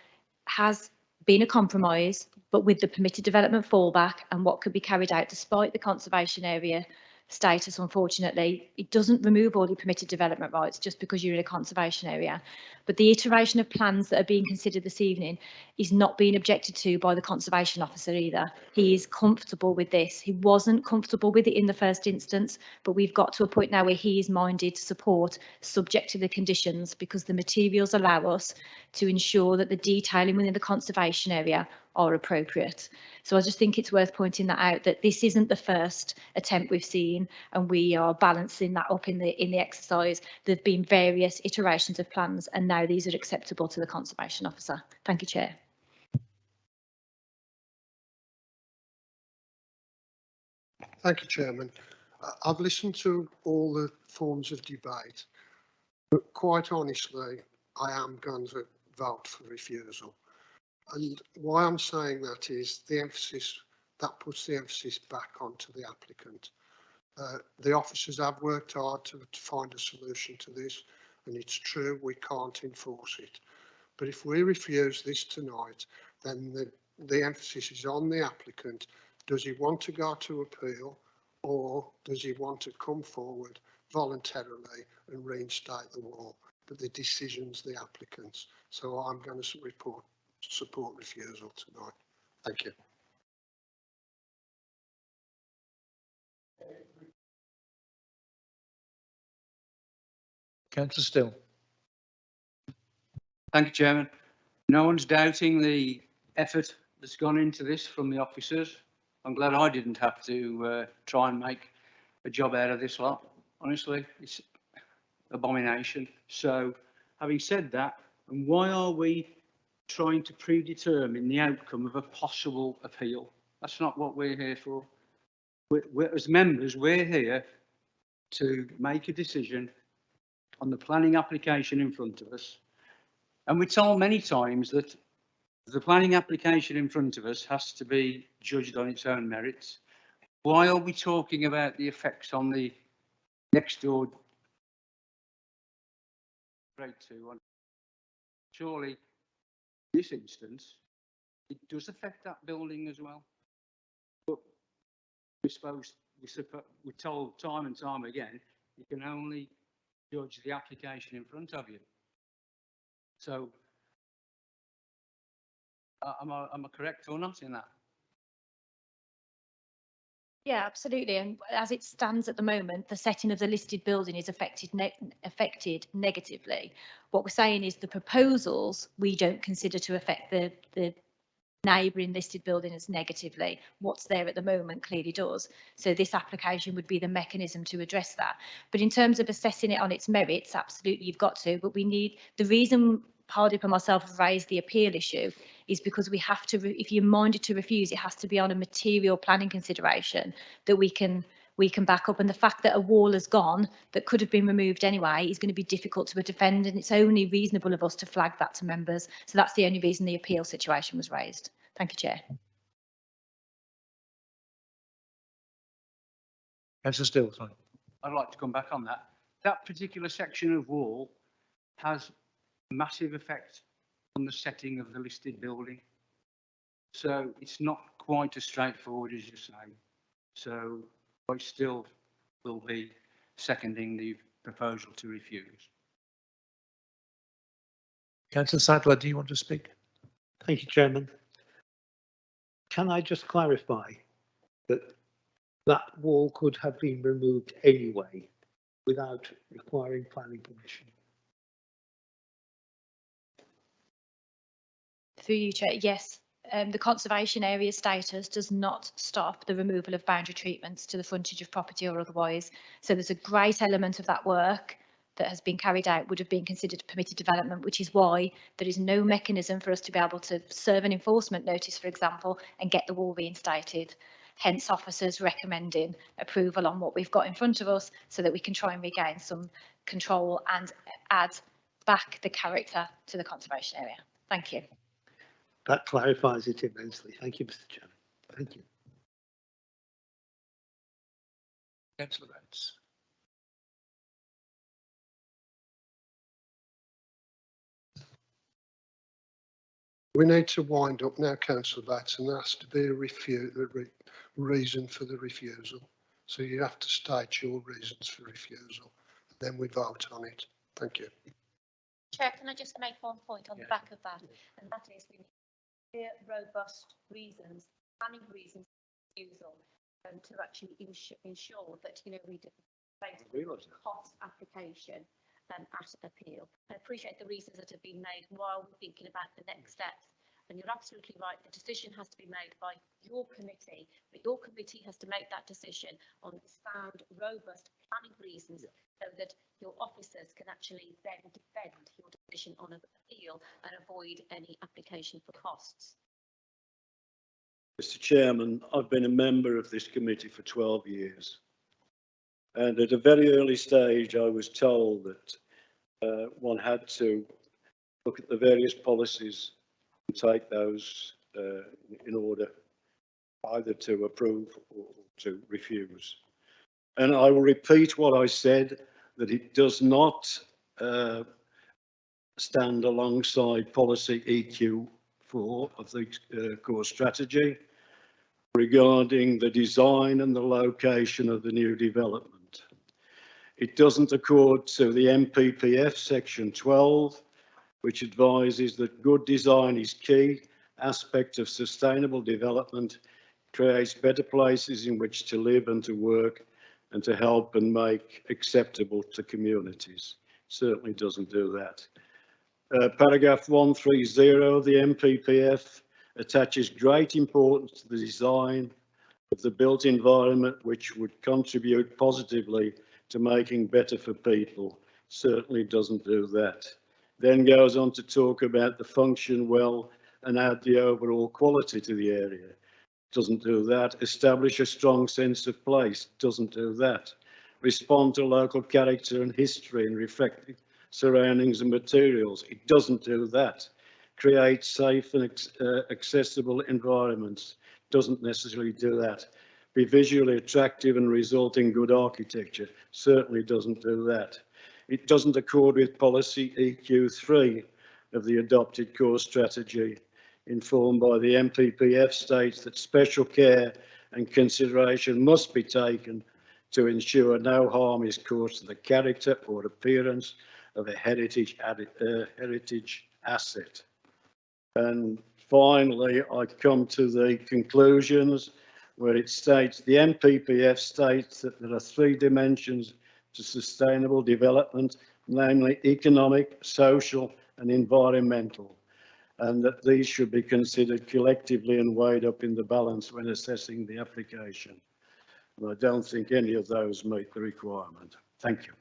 has been a compromise, but with the permitted development fallback and what could be carried out despite the conservation area status, unfortunately, it doesn't remove all your permitted development rights just because you're in a conservation area. But the iteration of plans that are being considered this evening is not being objected to by the conservation officer either. He is comfortable with this. He wasn't comfortable with it in the first instance, but we've got to a point now where he is minded to support subject to the conditions, because the materials allow us to ensure that the detailing within the conservation area are appropriate. So I just think it's worth pointing that out, that this isn't the first attempt we've seen, and we are balancing that up in the exercise. There have been various iterations of plans, and now these are acceptable to the conservation officer. Thank you, Chair. Thank you, Chairman. I've listened to all the forms of debate, but quite honestly, I am going to vote for refusal. And why I'm saying that is that puts the emphasis back onto the applicant. The officers have worked hard to find a solution to this, and it's true we can't enforce it. But if we refuse this tonight, then the emphasis is on the applicant. Does he want to go to appeal, or does he want to come forward voluntarily and reinstate the wall? But the decision's the applicant's. So I'm going to support refusal tonight. Thank you. Councillor Still. Thank you, Chairman. No one's doubting the effort that's gone into this from the officers. I'm glad I didn't have to try and make a job out of this lot. Honestly, it's abomination. So, having said that, and why are we trying to predetermine the outcome of a possible appeal? That's not what we're here for. As members, we're here to make a decision on the planning application in front of us. And we're told many times that the planning application in front of us has to be judged on its own merits. Why are we talking about the effects on the next door grade 2 one? Surely, in this instance, it does affect that building as well. But we're told time and time again, you can only judge the application in front of you. So, am I correct or not in that? Yeah, absolutely. And as it stands at the moment, the setting of the listed building is affected negatively. What we're saying is the proposals we don't consider to affect the neighbouring listed building as negatively. What's there at the moment clearly does. So this application would be the mechanism to address that. But in terms of assessing it on its merits, absolutely you've got to. But we need, the reason Pardeep and myself have raised the appeal issue is because we have to, if you're minded to refuse, it has to be on a material planning consideration that we can back up. And the fact that a wall has gone that could have been removed anyway is going to be difficult to defend, and it's only reasonable of us to flag that to members. So that's the only reason the appeal situation was raised. Thank you, Chair. Councillor Still, sorry. I'd like to come back on that. That particular section of wall has massive effect on the setting of the listed building. So it's not quite as straightforward as you say. So I still will be seconding the proposal to refuse. Councillor Sadler, do you want to speak? Thank you, Chairman. Can I just clarify that that wall could have been removed anyway without requiring planning permission? Through you, Chair, yes. The conservation area status does not stop the removal of boundary treatments to the frontage of property or otherwise. So there's a great element of that work that has been carried out would have been considered permitted development, which is why there is no mechanism for us to be able to serve an enforcement notice, for example, and get the wall reinstated. Hence, officers recommending approval on what we've got in front of us so that we can try and regain some control and add back the character to the conservation area. Thank you. That clarifies it immensely. Thank you, Mr. Chairman. Thank you. Councillor Rhodes. We need to wind up now, Councillor Bates, and there has to be a reason for the refusal. So you have to state your reasons for refusal. Then we vote on it. Thank you. Chair, can I just make one point on the back of that? And that is we need clear, robust reasons, planning reasons for refusal, to actually ensure that, you know, we do cost application at appeal. I appreciate the reasons that have been made while we're thinking about the next steps. And you're absolutely right, the decision has to be made by your committee, but your committee has to make that decision on sound, robust planning reasons so that your officers can actually then defend your decision on appeal and avoid any application for costs. Mr. Chairman, I've been a member of this committee for 12 years. And at a very early stage, I was told that one had to look at the various policies and take those in order either to approve or to refuse. And I will repeat what I said, that it does not stand alongside policy EQ4 of the core strategy regarding the design and the location of the new development. It doesn't accord to the MPPF section 12, which advises that good design is key aspect of sustainable development, creates better places in which to live and to work and to help and make acceptable to communities. Certainly doesn't do that. Paragraph 130 of the MPPF attaches great importance to the design of the built environment which would contribute positively to making better for people. Certainly doesn't do that. Then goes on to talk about the function well and add the overall quality to the area. Doesn't do that. Establish a strong sense of place. Doesn't do that. respond to local character and history and reflect surroundings and materials. It doesn't do that. Create safe and accessible environments. Doesn't necessarily do that. Be visually attractive and result in good architecture. Certainly doesn't do that. It doesn't accord with policy EQ3 of the adopted core strategy, informed by the MPPF states that special care and consideration must be taken to ensure no harm is caused to the character or appearance of a heritage asset. And finally, I come to the conclusions where it states the MPPF states that there are 3 dimensions to sustainable development, namely economic, social and environmental, and that these should be considered collectively and weighed up in the balance when assessing the application. And I don't think any of those meet the requirement. Thank you.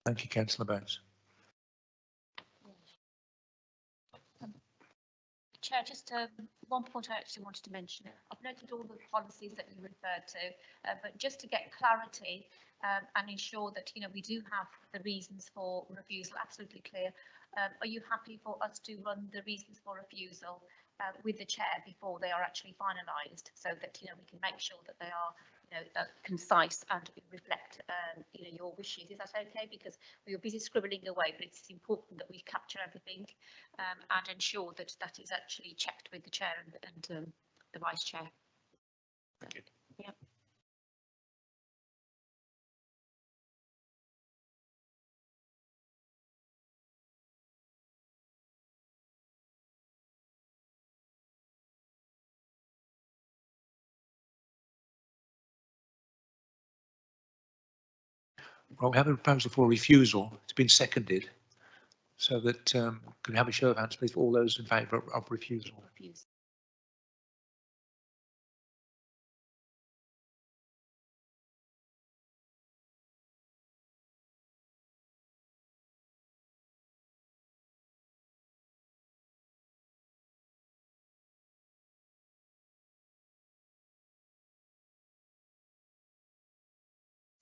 Thank you, Councillor Bones. Chair, just one point I actually wanted to mention. I've noted all the policies that you referred to, but just to get clarity and ensure that, you know, we do have the reasons for refusal absolutely clear. Are you happy for us to run the reasons for refusal with the chair before they are actually finalised, so that, you know, we can make sure that they are, you know, concise and reflect, you know, your wishes? Is that okay? Because we are busy scribbling away, but it's important that we capture everything and ensure that that is actually checked with the chair and the vice chair. Thank you. Yeah. Well, we have a proposal for refusal. It's been seconded. So that, can we have a show of hands, please, for all those in favour of refusal? Refuse.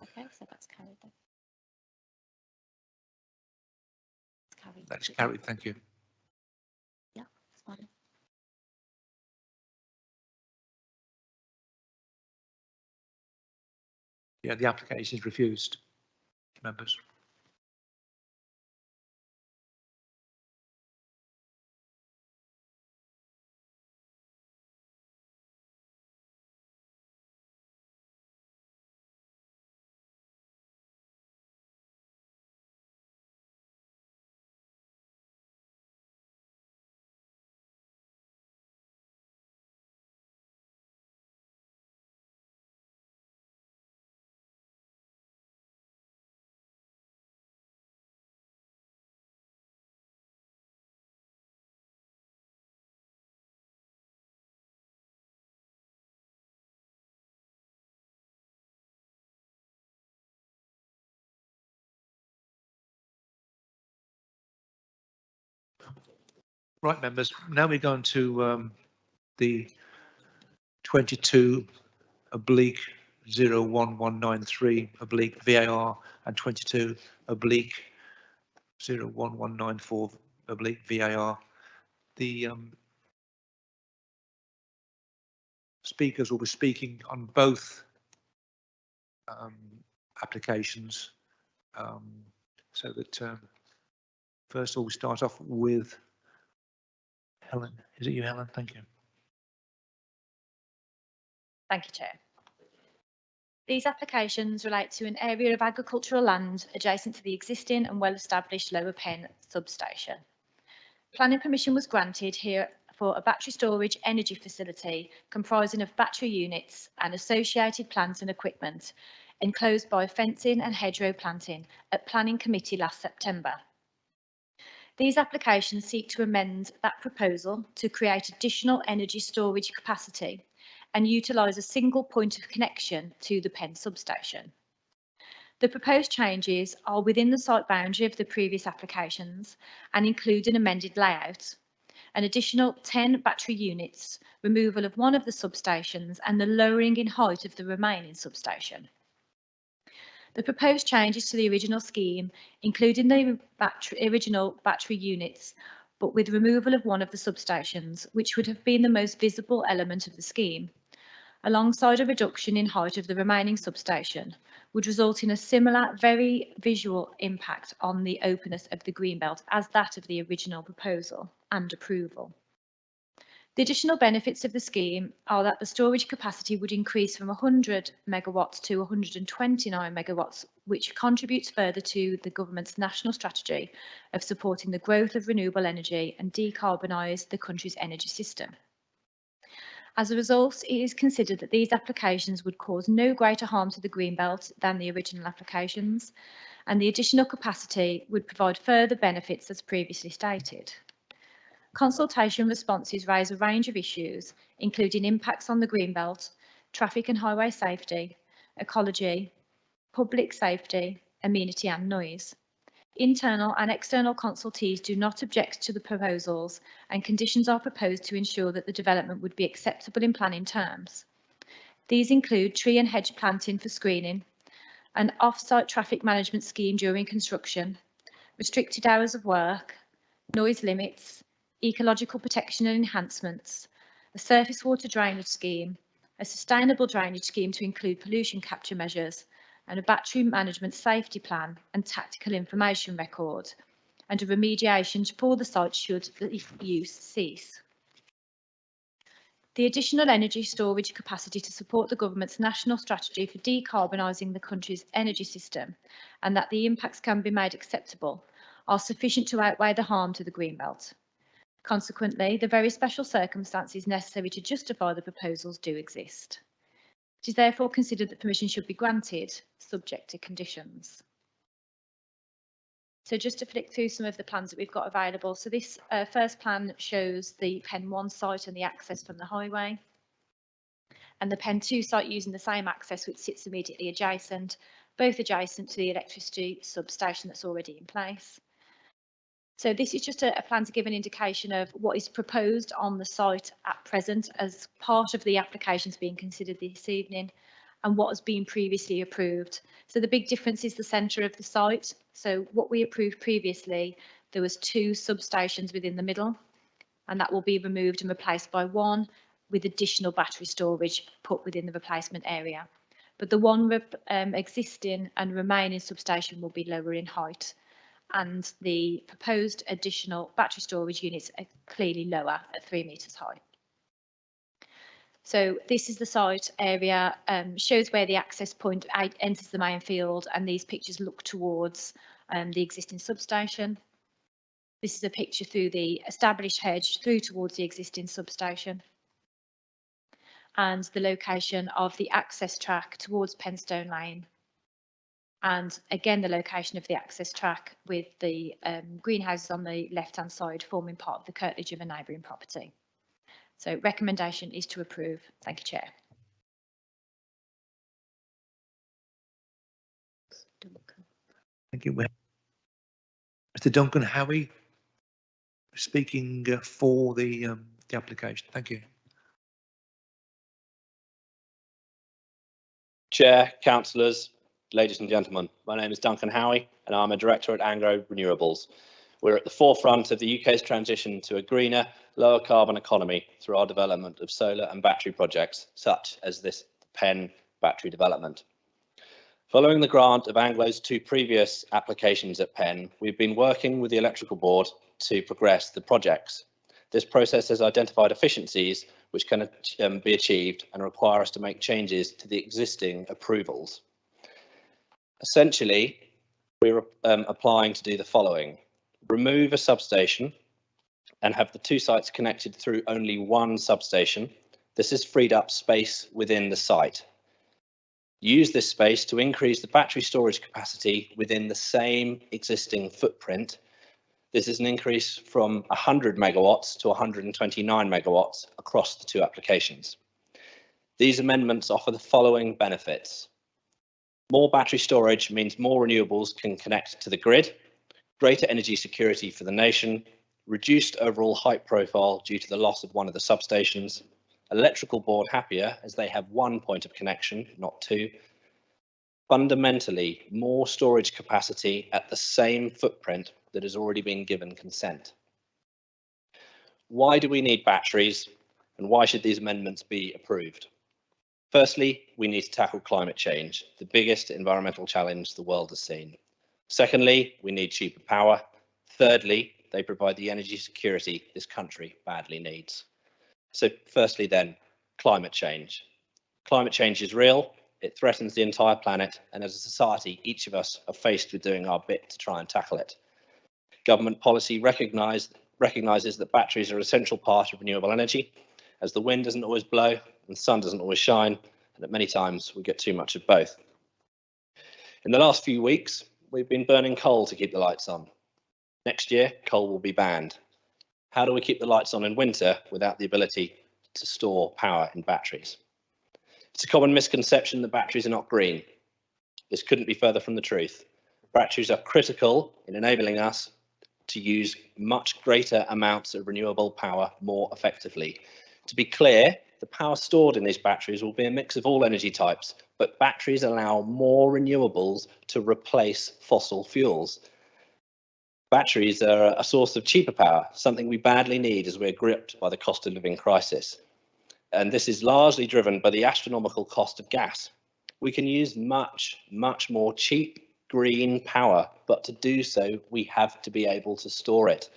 Okay, so that's carried then. It's carried. That's carried, thank you. Yeah, that's fine. Yeah, the application is refused, members. Right, members, now we're going to the 22/01193/VAR and 22/01194/VAR. The speakers will be speaking on both applications, so that first of all we start off with Helen. Is it you, Helen? Thank you. Thank you, Chair. These applications relate to an area of agricultural land adjacent to the existing and well-established Lower Penn substation. Planning permission was granted here for a battery storage energy facility comprising of battery units and associated plants and equipment, enclosed by fencing and hedgerow planting at Planning Committee last September. These applications seek to amend that proposal to create additional energy storage capacity and utilise a single point of connection to the Penn substation. The proposed changes are within the site boundary of the previous applications and include an amended layout, an additional 10 battery units, removal of one of the substations and the lowering in height of the remaining substation. The proposed changes to the original scheme, including the original battery units, but with removal of one of the substations, which would have been the most visible element of the scheme, alongside a reduction in height of the remaining substation, would result in a similar, very visual impact on the openness of the Greenbelt as that of the original proposal and approval. The additional benefits of the scheme are that the storage capacity would increase from 100 megawatts to 129 megawatts, which contributes further to the government's national strategy of supporting the growth of renewable energy and decarbonise the country's energy system. As a result, it is considered that these applications would cause no greater harm to the Greenbelt than the original applications, and the additional capacity would provide further benefits as previously stated. Consultation responses raise a range of issues, including impacts on the Greenbelt, traffic and highway safety, ecology, public safety, amenity and noise. Internal and external consultees do not object to the proposals, and conditions are proposed to ensure that the development would be acceptable in planning terms. These include tree and hedge planting for screening, an off-site traffic management scheme during construction, restricted hours of work, noise limits, ecological protection and enhancements, a surface water drainage scheme, a sustainable drainage scheme to include pollution capture measures, and a battery management safety plan and tactical information record, and a remediation for the site should the use cease. The additional energy storage capacity to support the government's national strategy for decarbonising the country's energy system, and that the impacts can be made acceptable, are sufficient to outweigh the harm to the Greenbelt. Consequently, the very special circumstances necessary to justify the proposals do exist. It is therefore considered that permission should be granted, subject to conditions. So just to flick through some of the plans that we've got available. So this first plan shows the Pen 1 site and the access from the highway, and the Pen 2 site using the same access which sits immediately adjacent, both adjacent to the electricity substation that's already in place. So this is just a plan to give an indication of what is proposed on the site at present as part of the applications being considered this evening, and what has been previously approved. So the big difference is the centre of the site. So what we approved previously, there was 2 substations within the middle, and that will be removed and replaced by 1 with additional battery storage put within the replacement area. But the one existing and remaining substation will be lower in height, and the proposed additional battery storage units are clearly lower at 3 metres high. So this is the site area, shows where the access point enters the main field, and these pictures look towards the existing substation. This is a picture through the established hedge through towards the existing substation, and the location of the access track towards Penstone Lane. And again, the location of the access track with the greenhouses on the left-hand side forming part of the curtilage of a neighbouring property. So recommendation is to approve. Thank you, Chair. Thank you. Mr. Duncan Howie, speaking for the application. Thank you. Chair, councillors, ladies and gentlemen, my name is Duncan Howie and I'm a director at Anglo Renewables. We're at the forefront of the UK's transition to a greener, lower carbon economy through our development of solar and battery projects, such as this Pen battery development. Following the grant of Anglo's 2 previous applications at Pen, we've been working with the electrical board to progress the projects. This process has identified efficiencies which can be achieved and require us to make changes to the existing approvals. Essentially, we're applying to do the following: remove a substation and have the 2 sites connected through only 1 substation. This has freed up space within the site. Use this space to increase the battery storage capacity within the same existing footprint. This is an increase from 100 megawatts to 129 megawatts across the 2 applications. These amendments offer the following benefits. More battery storage means more renewables can connect to the grid, greater energy security for the nation, reduced overall height profile due to the loss of one of the substations, electrical board happier as they have one point of connection, not two. Fundamentally, more storage capacity at the same footprint that has already been given consent. Why do we need batteries, and why should these amendments be approved? Firstly, we need to tackle climate change, the biggest environmental challenge the world has seen. Secondly, we need cheaper power. Thirdly, they provide the energy security this country badly needs. So firstly then, climate change. Climate change is real, it threatens the entire planet, and as a society, each of us are faced with doing our bit to try and tackle it. Government policy recognizes that batteries are an essential part of renewable energy, as the wind doesn't always blow and the sun doesn't always shine, and at many times we get too much of both. In the last few weeks, we've been burning coal to keep the lights on. Next year, coal will be banned. How do we keep the lights on in winter without the ability to store power in batteries? It's a common misconception that batteries are not green. This couldn't be further from the truth. Batteries are critical in enabling us to use much greater amounts of renewable power more effectively. To be clear, the power stored in these batteries will be a mix of all energy types, but batteries allow more renewables to replace fossil fuels. Batteries are a source of cheaper power, something we badly need as we're gripped by the cost of living crisis. And this is largely driven by the astronomical cost of gas. We can use much more cheap green power, but to do so, we have to be able to store it.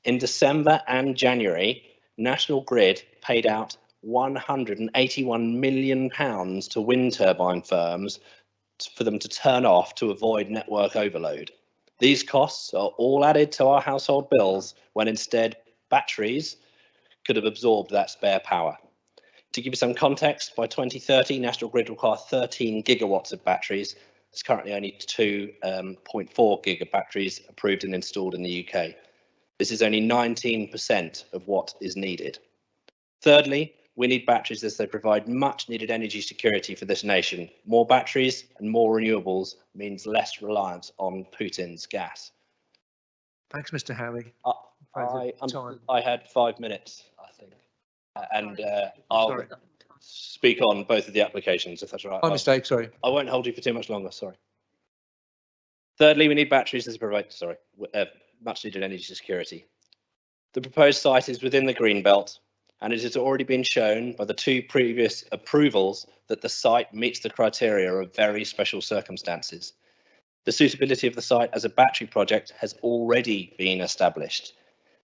In December and January, National Grid paid out £181 million to wind turbine firms for them to turn off to avoid network overload. These costs are all added to our household bills when instead batteries could have absorbed that spare power. To give you some context, by 2030, National Grid will require 13 gigawatts of batteries. There's currently only 2.4 giga batteries approved and installed in the UK. This is only 19% of what is needed. Thirdly, we need batteries as they provide much needed energy security for this nation. More batteries and more renewables means less reliance on Putin's gas. Thanks, Mr. Howie. I had 5 minutes, I think, and I'll speak on both of the applications, if that's all right. My mistake, sorry. I won't hold you for too much longer, sorry. Thirdly, we need batteries as provide, much needed energy security. The proposed site is within the green belt, and it has already been shown by the 2 previous approvals that the site meets the criteria of very special circumstances. The suitability of the site as a battery project has already been established.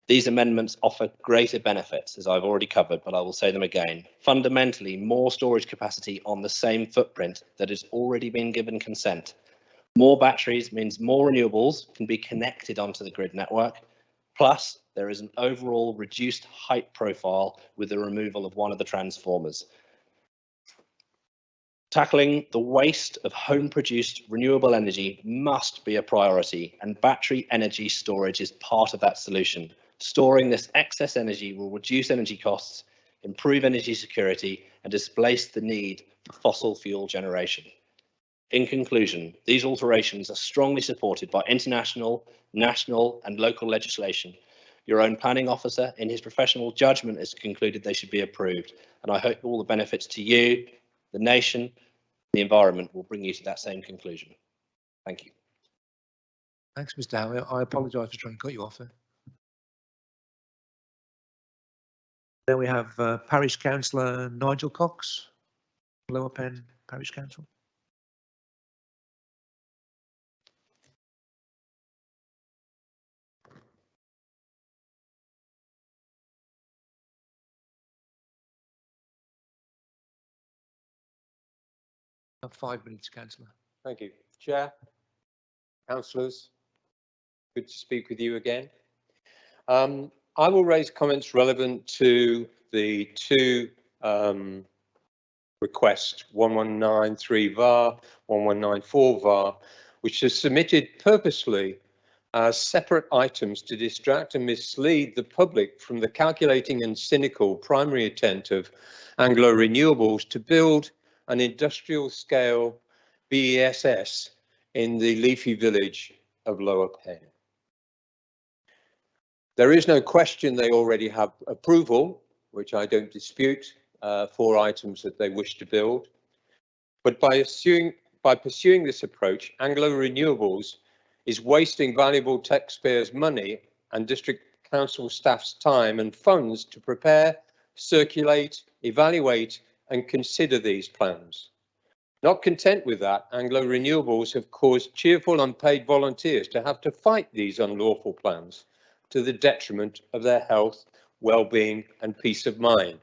These amendments offer greater benefits, as I've already covered, but I will say them again. Fundamentally, more storage capacity on the same footprint that has already been given consent. More batteries means more renewables can be connected onto the grid network. Plus, there is an overall reduced height profile with the removal of one of the transformers. Tackling the waste of home-produced renewable energy must be a priority, and battery energy storage is part of that solution. Storing this excess energy will reduce energy costs, improve energy security, and displace the need for fossil fuel generation. In conclusion, these alterations are strongly supported by international, national, and local legislation. Your own planning officer, in his professional judgment, has concluded they should be approved, and I hope all the benefits to you, the nation, the environment will bring you to that same conclusion. Thank you. Thanks, Mr. Howie. I apologise for trying to cut you off there. Then we have Parish Councillor Nigel Cox, Lower Penn Parish Council. Have 5 minutes, Councillor. Thank you. Chair, councillors, good to speak with you again. I will raise comments relevant to the 2 requests, 1193 VAR, 1194 VAR, which are submitted purposely as separate items to distract and mislead the public from the calculating and cynical primary intent of Anglo Renewables to build an industrial scale BESS in the leafy village of Lower Penn. There is no question they already have approval, which I don't dispute, for items that they wish to build. But by pursuing this approach, Anglo Renewables is wasting valuable taxpayers' money and district council staff's time and funds to prepare, circulate, evaluate and consider these plans. Not content with that, Anglo Renewables have caused cheerful unpaid volunteers to have to fight these unlawful plans to the detriment of their health, well-being and peace of mind.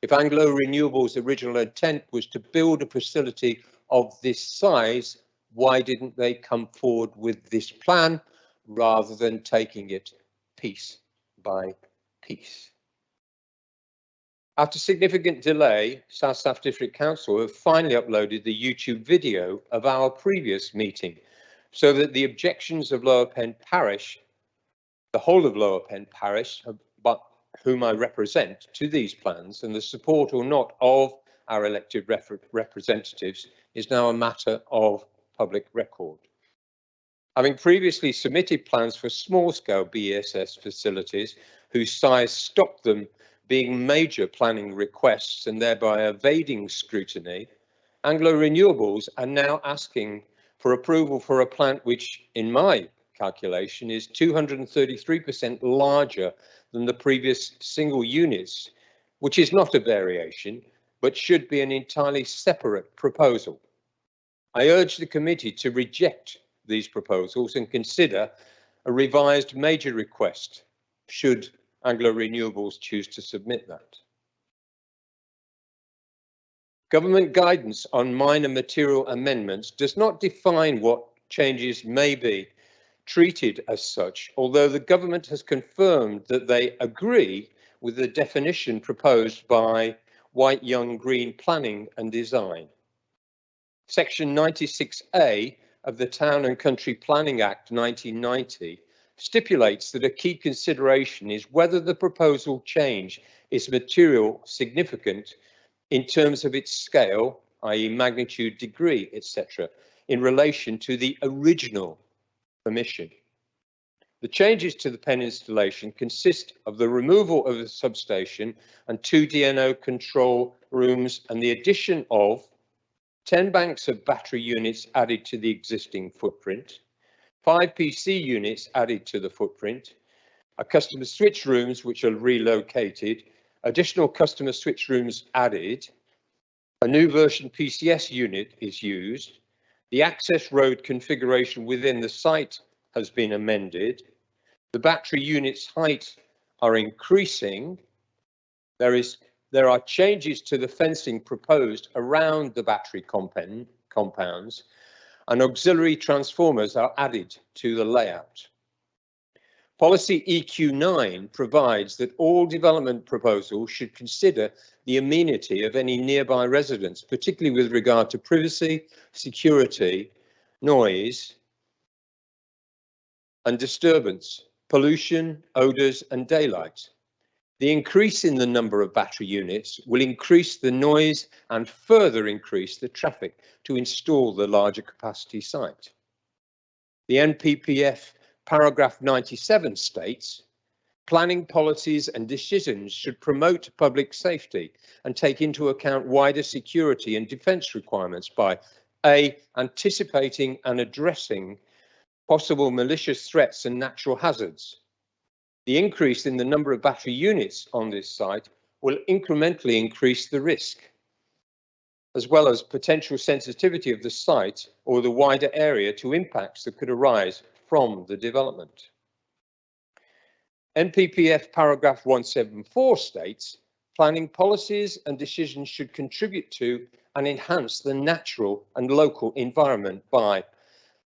If Anglo Renewables' original intent was to build a facility of this size, why didn't they come forward with this plan rather than taking it piece by piece? After significant delay, South Staff District Council have finally uploaded the YouTube video of our previous meeting so that the objections of Lower Penn Parish, the whole of Lower Penn Parish, but whom I represent, to these plans and the support or not of our elected representatives is now a matter of public record. Having previously submitted plans for small-scale BESS facilities whose size stopped them being major planning requests and thereby evading scrutiny, Anglo Renewables are now asking for approval for a plant which, in my calculation, is 233% larger than the previous single units, which is not a variation, but should be an entirely separate proposal. I urge the committee to reject these proposals and consider a revised major request, should Anglo Renewables choose to submit that. Government guidance on minor material amendments does not define what changes may be treated as such, although the government has confirmed that they agree with the definition proposed by White Young Green Planning and Design. Section 96A of the Town and Country Planning Act 1990 stipulates that a key consideration is whether the proposal change is material significant in terms of its scale, i.e. magnitude, degree, etc., in relation to the original permission. The changes to the Penn installation consist of the removal of the substation and 2 DNO control rooms and the addition of 10 banks of battery units added to the existing footprint, 5 PC units added to the footprint, a customer switch rooms which are relocated, additional customer switch rooms added, a new version PCS unit is used, the access road configuration within the site has been amended, the battery units' height are increasing, there are changes to the fencing proposed around the battery compounds, and auxiliary transformers are added to the layout. Policy EQ9 provides that all development proposals should consider the amenity of any nearby residents, particularly with regard to privacy, security, noise, and disturbance, pollution, odours, and daylight. The increase in the number of battery units will increase the noise and further increase the traffic to install the larger capacity site. The NPPF paragraph 97 states, planning policies and decisions should promote public safety and take into account wider security and defence requirements by A, anticipating and addressing possible malicious threats and natural hazards. The increase in the number of battery units on this site will incrementally increase the risk, as well as potential sensitivity of the site or the wider area to impacts that could arise from the development. NPPF paragraph 174 states, planning policies and decisions should contribute to and enhance the natural and local environment by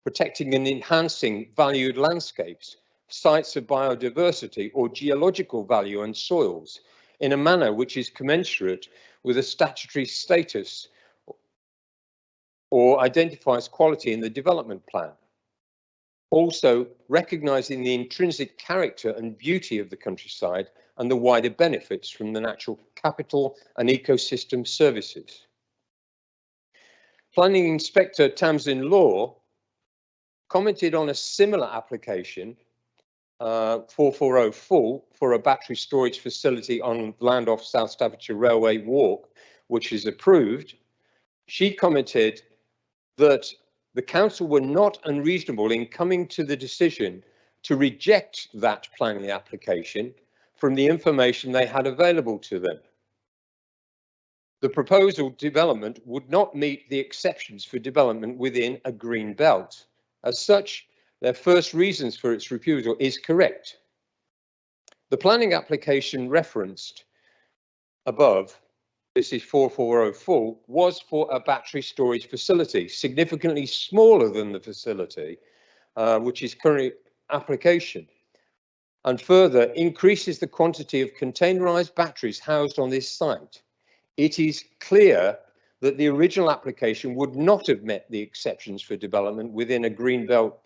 protecting and enhancing valued landscapes, sites of biodiversity or geological value and soils in a manner which is commensurate with a statutory status or identifies quality in the development plan. Also, recognising the intrinsic character and beauty of the countryside and the wider benefits from the natural capital and ecosystem services. Planning Inspector Tamsin Law commented on a similar application 4404 for a battery storage facility on land off South Staffordshire Railway Walk, which is approved, she commented that the council were not unreasonable in coming to the decision to reject that planning application from the information they had available to them. The proposal development would not meet the exceptions for development within a green belt. As such, their first reasons for its refusal is correct. The planning application referenced above, this is 4404, was for a battery storage facility, significantly smaller than the facility, which is currently application, and further increases the quantity of containerized batteries housed on this site. It is clear that the original application would not have met the exceptions for development within a greenbelt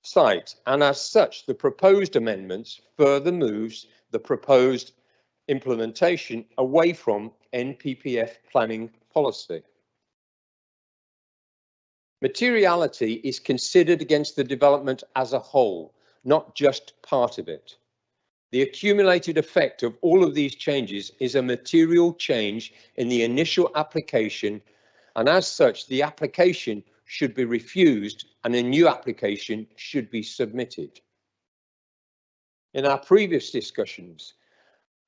site, and as such, the proposed amendments further moves the proposed implementation away from NPPF planning policy. Materiality is considered against the development as a whole, not just part of it. The accumulated effect of all of these changes is a material change in the initial application, and as such, the application should be refused and a new application should be submitted. In our previous discussions,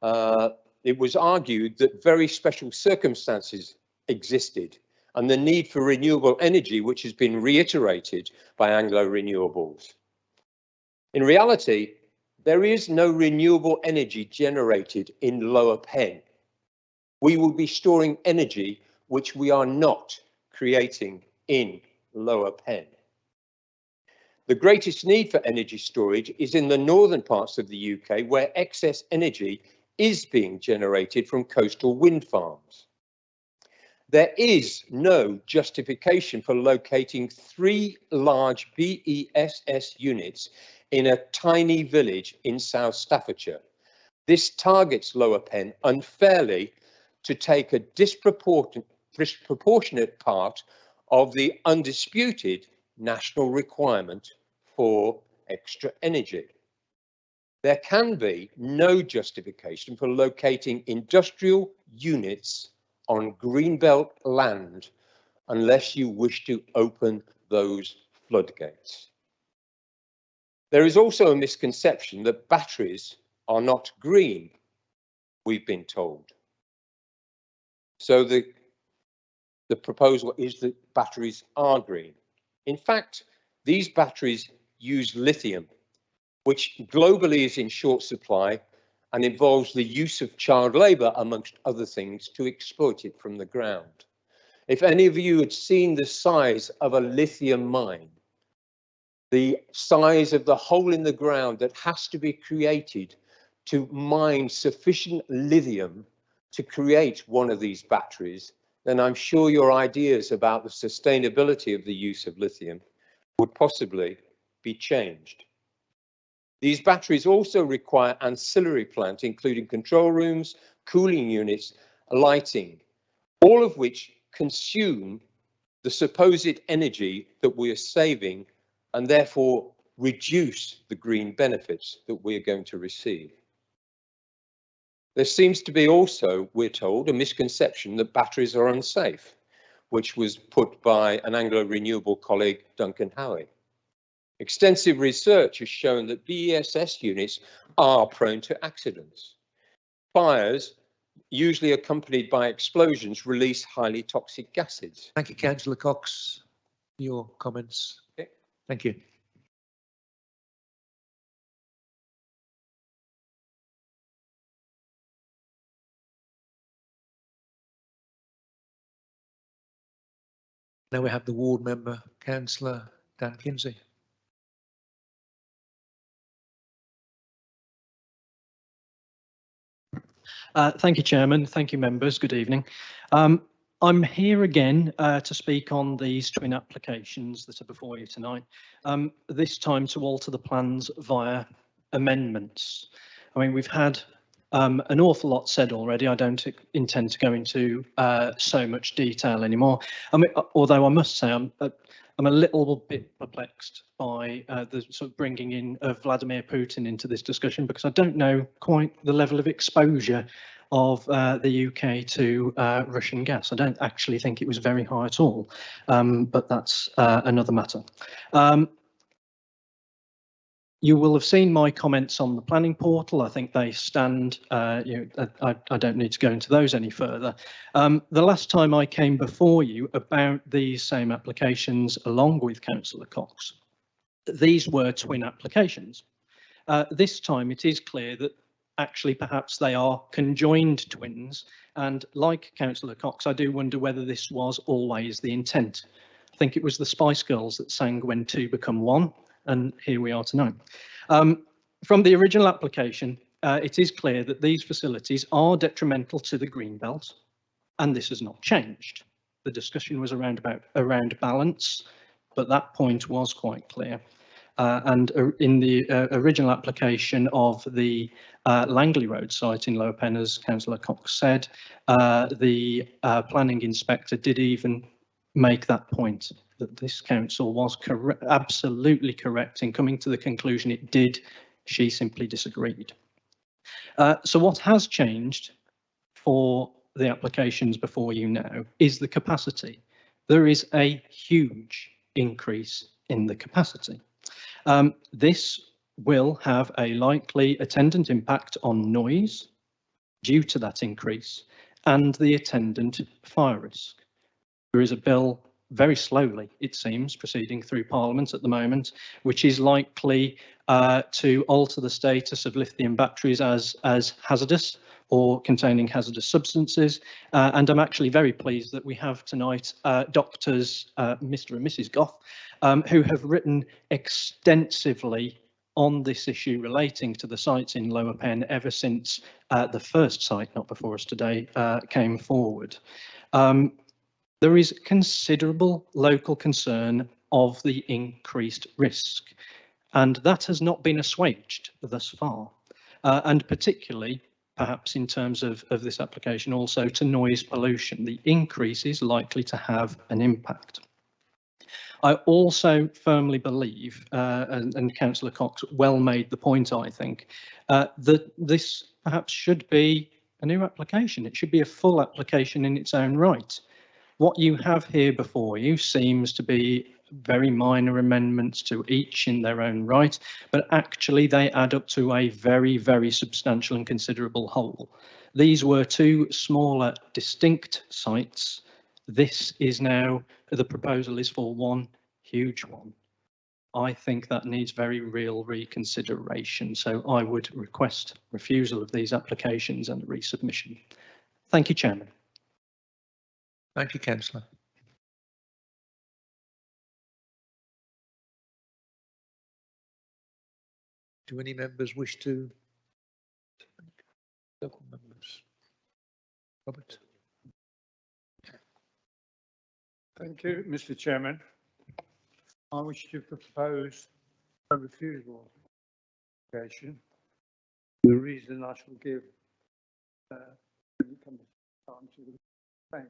it was argued that very special circumstances existed and the need for renewable energy, which has been reiterated by Anglo Renewables. In reality, there is no renewable energy generated in Lower Penn. We will be storing energy which we are not creating in Lower Penn. The greatest need for energy storage is in the northern parts of the UK, where excess energy is being generated from coastal wind farms. There is no justification for locating 3 large BESS units in a tiny village in South Staffordshire. This targets Lower Penn unfairly to take a disproportionate part of the undisputed national requirement for extra energy. There can be no justification for locating industrial units on greenbelt land unless you wish to open those floodgates. There is also a misconception that batteries are not green, we've been told. So the proposal is that batteries are green. In fact, these batteries use lithium, which globally is in short supply and involves the use of child labour, amongst other things, to exploit it from the ground. If any of you had seen the size of a lithium mine, the size of the hole in the ground that has to be created to mine sufficient lithium to create one of these batteries, then I'm sure your ideas about the sustainability of the use of lithium would possibly be changed. These batteries also require ancillary plant, including control rooms, cooling units, lighting, all of which consume the supposed energy that we are saving and therefore reduce the green benefits that we are going to receive. There seems to be also, we're told, a misconception that batteries are unsafe, which was put by an Anglo Renewable colleague, Duncan Howie. Extensive research has shown that BESS units are prone to accidents. Fires, usually accompanied by explosions, release highly toxic gases. Thank you, Councillor Cox, for your comments. Okay. Thank you. Now we have the ward member, Councillor Dan Kinsey. Thank you, Chairman. Thank you, members. Good evening. I'm here again to speak on these twin applications that are before you tonight, this time to alter the plans via amendments. I mean, we've had An awful lot said already. I don't intend to go into so much detail anymore. I mean, although I must say I'm a little bit perplexed by the sort of bringing in of Vladimir Putin into this discussion, because I don't know quite the level of exposure of the UK to Russian gas. I don't actually think it was very high at all, but that's another matter. You will have seen my comments on the planning portal. I think they stand, I don't need to go into those any further. The last time I came before you about these same applications along with Councillor Cox, these were twin applications. This time it is clear that actually perhaps they are conjoined twins, and like Councillor Cox, I do wonder whether this was always the intent. I think it was the Spice Girls that sang "When Two Become One," and here we are tonight. From the original application, it is clear that these facilities are detrimental to the green belt, and this has not changed. The discussion was around balance, but that point was quite clear. And in the original application of the Langley Road site in Lower Penn, as Councillor Cox said, the planning inspector did even make that point, that this council was absolutely correct in coming to the conclusion it did. She simply disagreed. So what has changed for the applications before you now is the capacity. There is a huge increase in the capacity. This will have a likely attendant impact on noise due to that increase and the attendant fire risk. There is a bill very slowly, it seems, proceeding through Parliament at the moment, which is likely to alter the status of lithium batteries as hazardous or containing hazardous substances. And I'm actually very pleased that we have tonight doctors, Mr. and Mrs. Goff, who have written extensively on this issue relating to the sites in Lower Penn ever since the first site, not before us today, came forward. There is considerable local concern of the increased risk, and that has not been assuaged thus far, and particularly perhaps in terms of this application also to noise pollution. The increase is likely to have an impact. I also firmly believe, and Councillor Cox well made the point, I think, that this perhaps should be a new application. It should be a full application in its own right. What you have here before you seems to be very minor amendments to each in their own right, but actually they add up to a very, very substantial and considerable whole. These were two smaller, distinct sites. This is now, the proposal is for one huge one. I think that needs very real reconsideration. So I would request refusal of these applications and resubmission. Thank you, Chairman. Thank you, Councillor. Do any members wish to? Local members. Robert. Thank you, Mr. Chairman. I wish to propose a refusal application. The reason I shall give when it comes time to explain.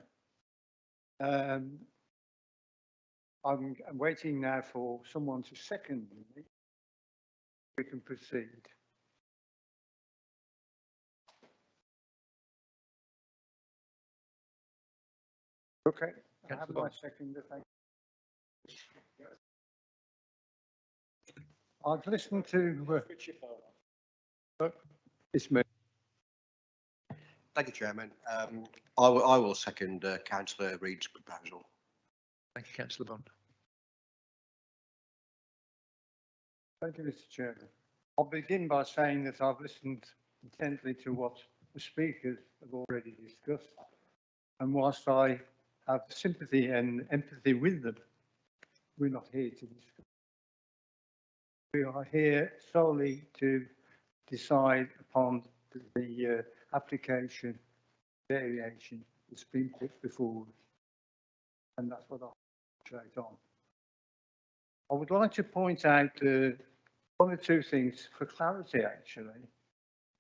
I'm waiting now for someone to second me. We can proceed. Okay, I have my second. I've listened to. It's me. Thank you, Chairman. I will second Councillor Reid's proposal. Thank you, Councillor Bond. Thank you, Mr. Chairman. I'll begin by saying that I've listened intently to what the speakers have already discussed, and whilst I have sympathy and empathy with them, we're not here to discuss. We are here solely to decide upon the application variation that's been put before us, and that's what I'll concentrate on. I would like to point out one or two things for clarity, actually,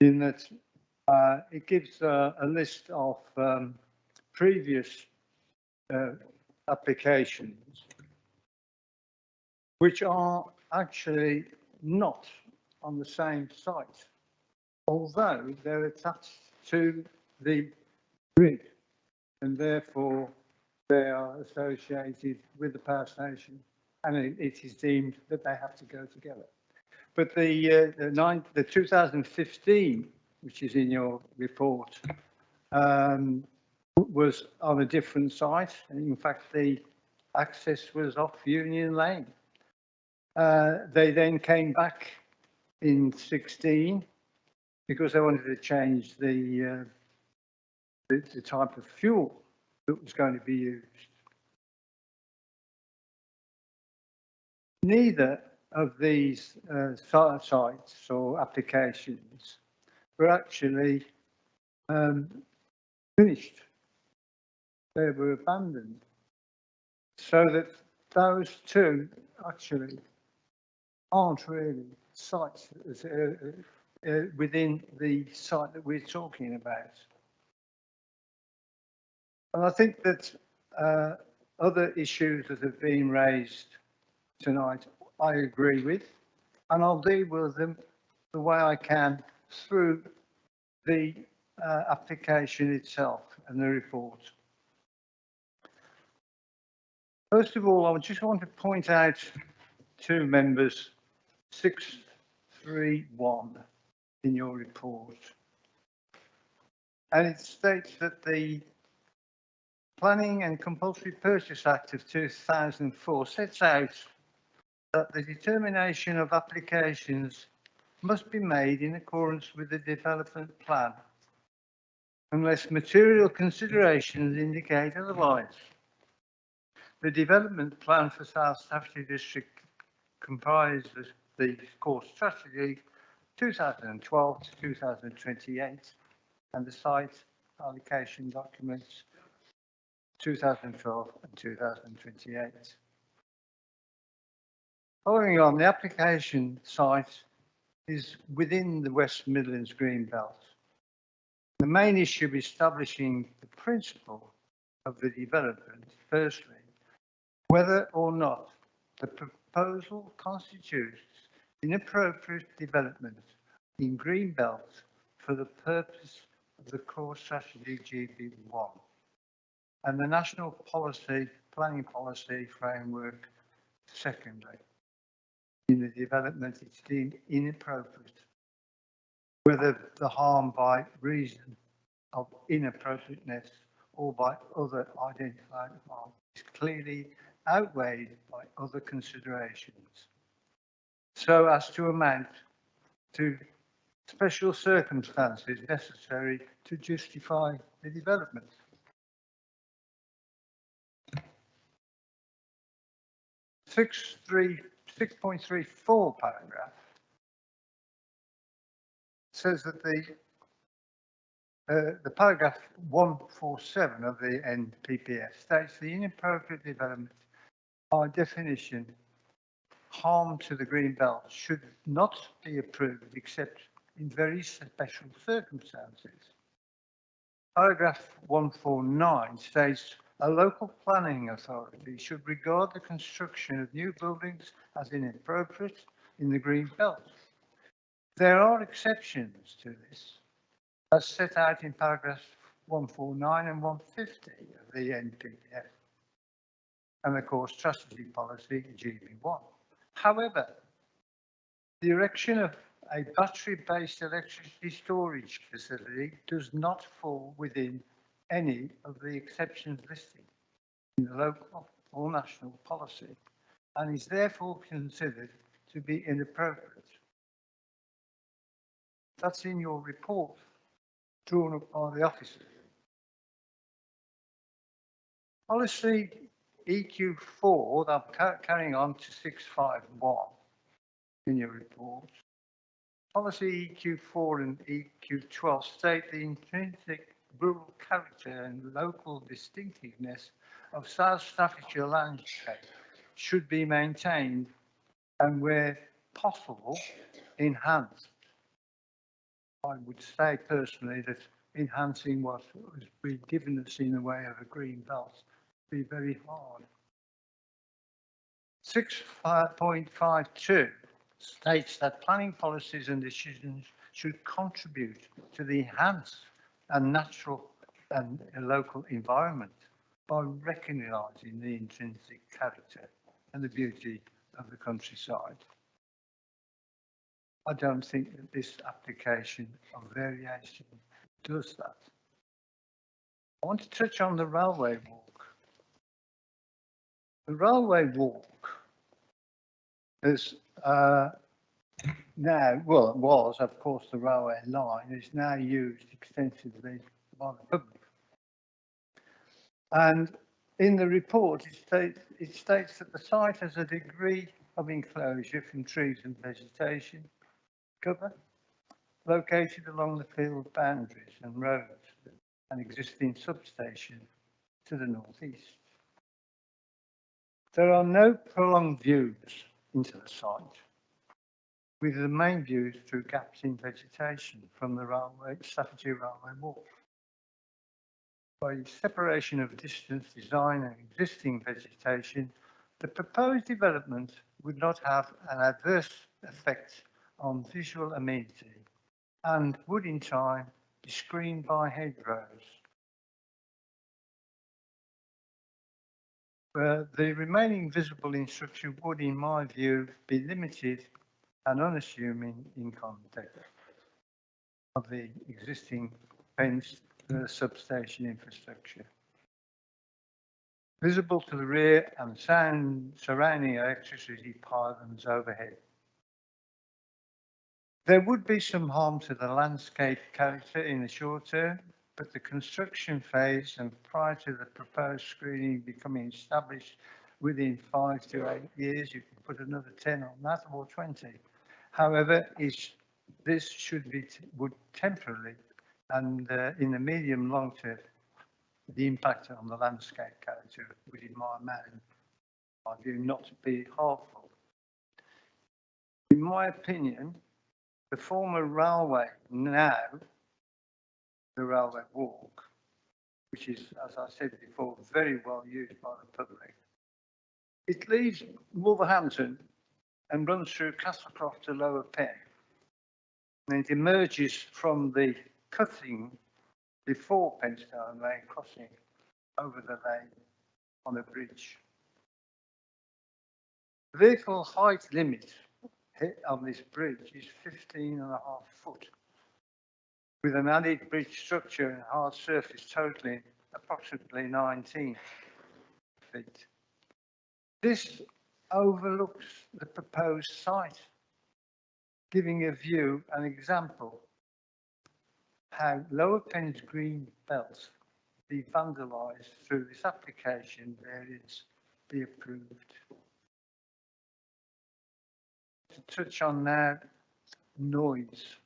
in that It gives a list of previous applications which are actually not on the same site, although they're attached to the grid and therefore they are associated with the power station, and it is deemed that they have to go together. But the 2015, which is in your report, was on a different site, and in fact the access was off Union Lane. They then came back in 16 because they wanted to change the type of fuel that was going to be used. Neither of these sites or applications were actually finished. They were abandoned. So that those two actually aren't really sites within the site that we're talking about. And I think that other issues that have been raised tonight, I agree with, and I'll deal with them the way I can through the application itself and the report. First of all, I just want to point out to members 631 in your report. And it states that the Planning and Compulsory Purchase Act of 2004 sets out that the determination of applications must be made in accordance with the development plan, unless material considerations indicate otherwise. The development plan for South Staffordshire District comprises the core strategy 2012 to 2028 and the site allocation documents 2012 and 2028. Following on, the application site is within the West Midlands Green Belt. The main issue is establishing the principle of the development, firstly, whether or not the proposal constitutes inappropriate development in Green Belt for the purpose of the core strategy GB1 and the national planning policy framework, secondly. In the development, it's deemed inappropriate, whether the harm by reason of inappropriateness or by other identified harm is clearly outweighed by other considerations, so as to amount to special circumstances necessary to justify the development. 6.34 paragraph says that the paragraph 147 of the NPPF states the inappropriate development by definition harm to the green belt should not be approved except in very special circumstances. Paragraph 149 states a local planning authority should regard the construction of new buildings as inappropriate in the green belt. There are exceptions to this, as set out in paragraphs 149 and 150 of the NPPF and the core strategy policy GB1. However, the erection of a battery-based electricity storage facility does not fall within any of the exceptions listed in the local or national policy and is therefore considered to be inappropriate. That's in your report drawn up by the officers. Policy EQ4, I'm carrying on to 651 in your report. Policy EQ4 and EQ12 state the intrinsic rural character and local distinctiveness of South Staffordshire landscape should be maintained and where possible enhanced. I would say personally that enhancing what has been given us in the way of a green belt would be very hard. 6.52 states that planning policies and decisions should contribute to the enhanced and natural and local environment by recognising the intrinsic character and the beauty of the countryside. I don't think that this application of variation does that. I want to touch on the railway walk. The railway walk is now, well, it was, of course, the railway line is now used extensively by the public. And in the report, it states that the site has a degree of enclosure from trees and vegetation cover, located along the field boundaries and roads, an existing substation to the northeast. There are no prolonged views into the site, with the main views through gaps in vegetation from the Staffordshire Railway Walk. By separation of distance design and existing vegetation, the proposed development would not have an adverse effect on visual amenity and would in time be screened by hedgerows. The remaining visible in structure would, in my view, be limited and unassuming in context of the existing fenced substation infrastructure. Visible to the rear and surrounding electricity pylons overhead. There would be some harm to the landscape character in the short term, but the construction phase and prior to the proposed screening becoming established within 5 to 8 years, you can put another 10 on that or 20. However, this would temporarily and in the medium long term, the impact on the landscape character would, in my view, not be harmful. In my opinion, the former railway, now the railway walk, which is, as I said before, very well used by the public. It leaves Wolverhampton and runs through Castlecroft to Lower Penn. And it emerges from the cutting before Penstone Lane, crossing over the lane on a bridge. The vehicle height limit on this bridge is 15.5 foot, with an added bridge structure and hard surface totaling approximately 19 feet. This overlooks the proposed site, giving a view, an example, how Lower Penn's green belt be vandalised through this application variance be approved. To touch on now, noise.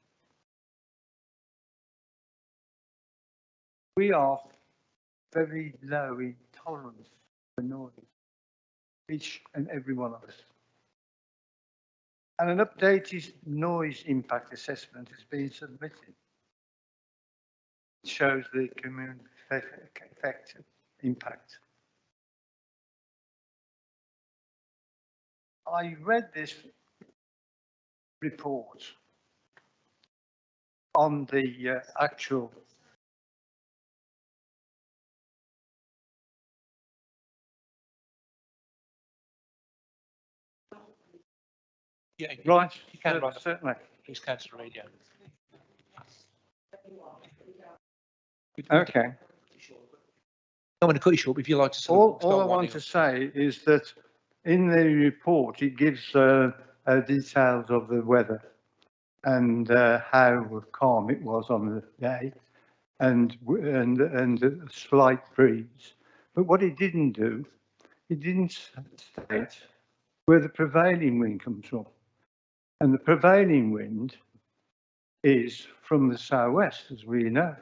We are very low in tolerance for noise, each and every one of us. And an updated noise impact assessment has been submitted. It shows the community effect impact. I read this report on the actual Yeah, right. You can run certainly. Please, Councillor Reid, yeah. Okay. I'm going to cut you short, but if you like to sort All of start I want winding to up. say is that in the report, it gives details of the weather and how calm it was on the day and a slight breeze. But what it didn't do, it didn't state where the prevailing wind comes from. And the prevailing wind is from the southwest, as we know.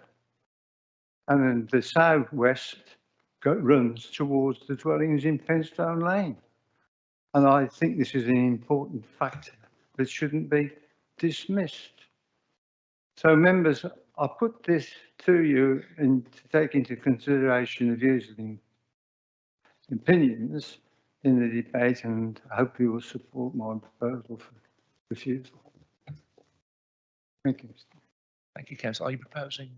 And then the southwest runs towards the dwellings in Penstone Lane. And I think this is an important factor that shouldn't be dismissed. So members, I put this to you and to take into consideration the views and opinions in the debate, and I hope you will support my proposal for refusal. Thank you. Thank you, councillor. Are you proposing,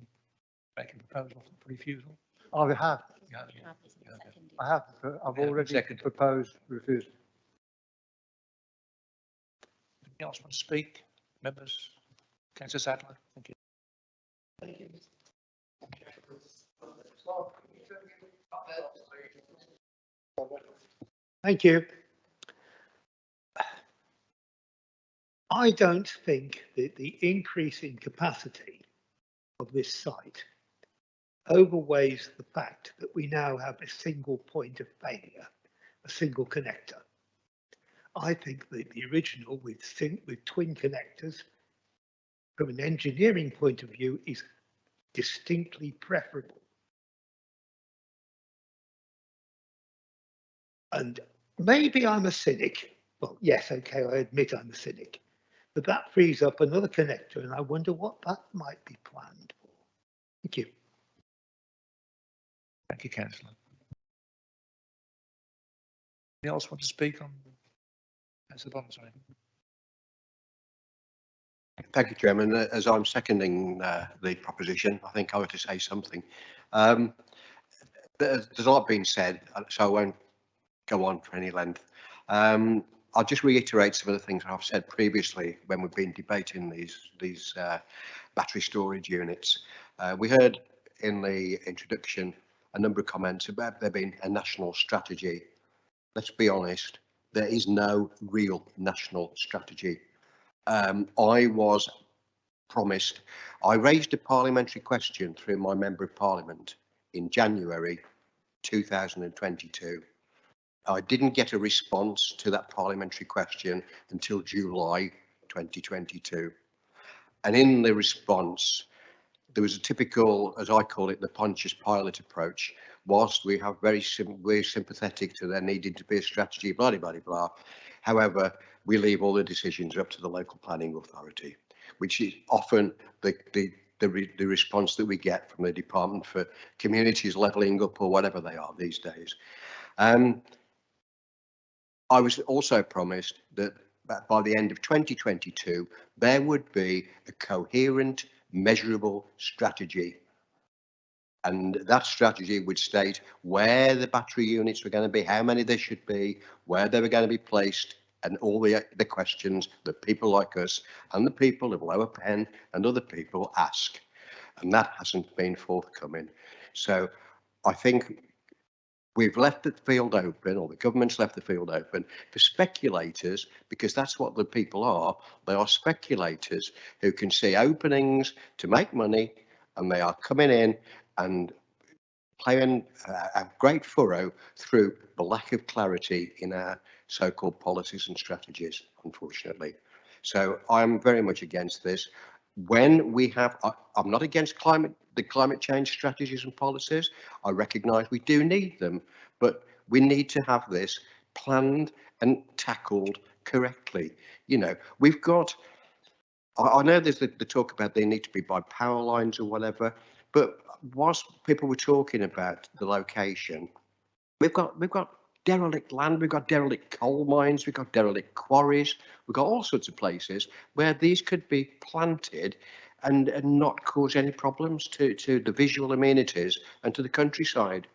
making a proposal for refusal? I have. Yeah, I've already proposed refusal. Anyone else want to speak? Members? Councillor Sadler, thank you. Thank you. I don't think that the increase in capacity of this site overweighs the fact that we now have a single point of failure, a single connector. I think that the original with twin connectors, from an engineering point of view, is distinctly preferable. And maybe I'm a cynic. Well, yes, okay, I admit I'm a cynic. But that frees up another connector, and I wonder what that might be planned for. Thank you. Thank you, councillor. Anyone else want to speak on? Councillor Bond, sorry. Thank you, Chairman. As I'm seconding the proposition, I think I ought to say something. There's a lot been said, so I won't go on for any length. I'll just reiterate some of the things I've said previously when we've been debating these battery storage units. We heard in the introduction a number of comments about there being a national strategy. Let's be honest, there is no real national strategy. I was promised, I raised a parliamentary question through my Member of Parliament in January 2022. I didn't get a response to that parliamentary question until July 2022. And in the response, there was a typical, as I call it, the Pontius Pilate approach. Whilst we have we're sympathetic to there needing to be a strategy, blah, blah, blah, blah. However, we leave all the decisions up to the local planning authority, which is often the response that we get from the Department for Communities Levelling Up or whatever they are these days. I was also promised that by the end of 2022, there would be a coherent, measurable strategy. And that strategy would state where the battery units were going to be, how many there should be, where they were going to be placed, and all the questions that people like us and the people of Lower Penn and other people ask. And that hasn't been forthcoming. So I think we've left the field open, or the government's left the field open for speculators, because that's what the people are. They are speculators who can see openings to make money, and they are coming in and playing a great furrow through the lack of clarity in our so-called policies and strategies, unfortunately. So I'm very much against this. When we have, I'm not against the climate change strategies and policies. I recognise we do need them, but we need to have this planned and tackled correctly. You know, we've got, I know there's the talk about they need to be by power lines or whatever, but whilst people were talking about the location, we've got derelict land, we've got derelict coal mines, we've got derelict quarries, we've got all sorts of places where these could be planted and not cause any problems to the visual amenities and to the countryside.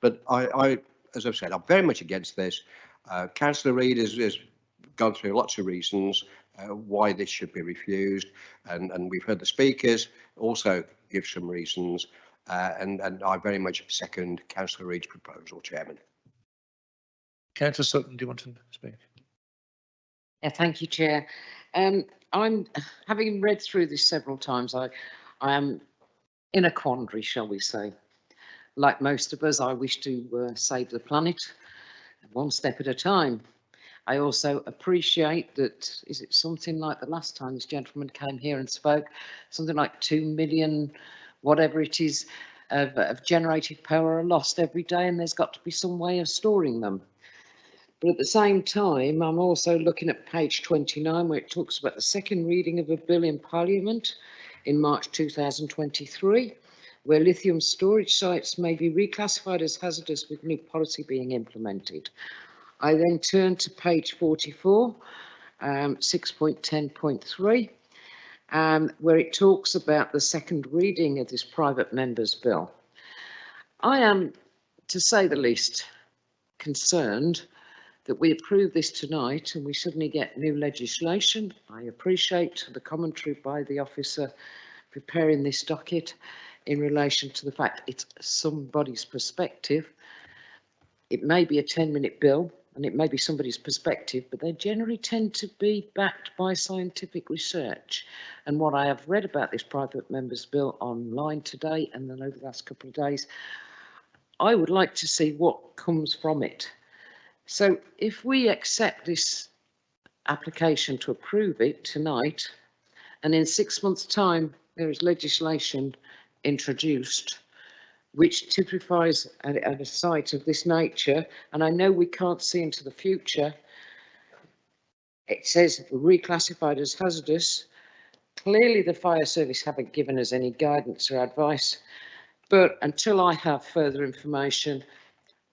But I as I've said, I'm very much against this. Councillor Reid has gone through lots of reasons why this should be refused, and we've heard the speakers also give some reasons, and I very much second Councillor Reid's proposal, Chairman. Councillor Sutton, do you want to speak? Yeah, thank you, Chair. I'm having read through this several times. I am in a quandary, shall we say. Like most of us, I wish to save the planet one step at a time. I also appreciate that, is it something like the last time this gentleman came here and spoke, something like 2 million, whatever it is, of generated power are lost every day, and there's got to be some way of storing them. But at the same time, I'm also looking at page 29, where it talks about the second reading of a bill in Parliament. in March 2023, where lithium storage sites may be reclassified as hazardous with new policy being implemented. I then turn to page 44, 6.10.3, where it talks about the second reading of this private member's bill. I am, to say the least, concerned that we approve this tonight and we suddenly get new legislation. I appreciate the commentary by the officer preparing this docket in relation to the fact it's somebody's perspective. It may be a 10-minute bill and it may be somebody's perspective, but they generally tend to be backed by scientific research. And what I have read about this private member's bill online today and then over the last couple of days, I would like to see what comes from it. So if we accept this application to approve it tonight, and in 6 months' time there is legislation introduced which typifies a site of this nature, and I know we can't see into the future, it says reclassified as hazardous. Clearly the fire service haven't given us any guidance or advice, but until I have further information,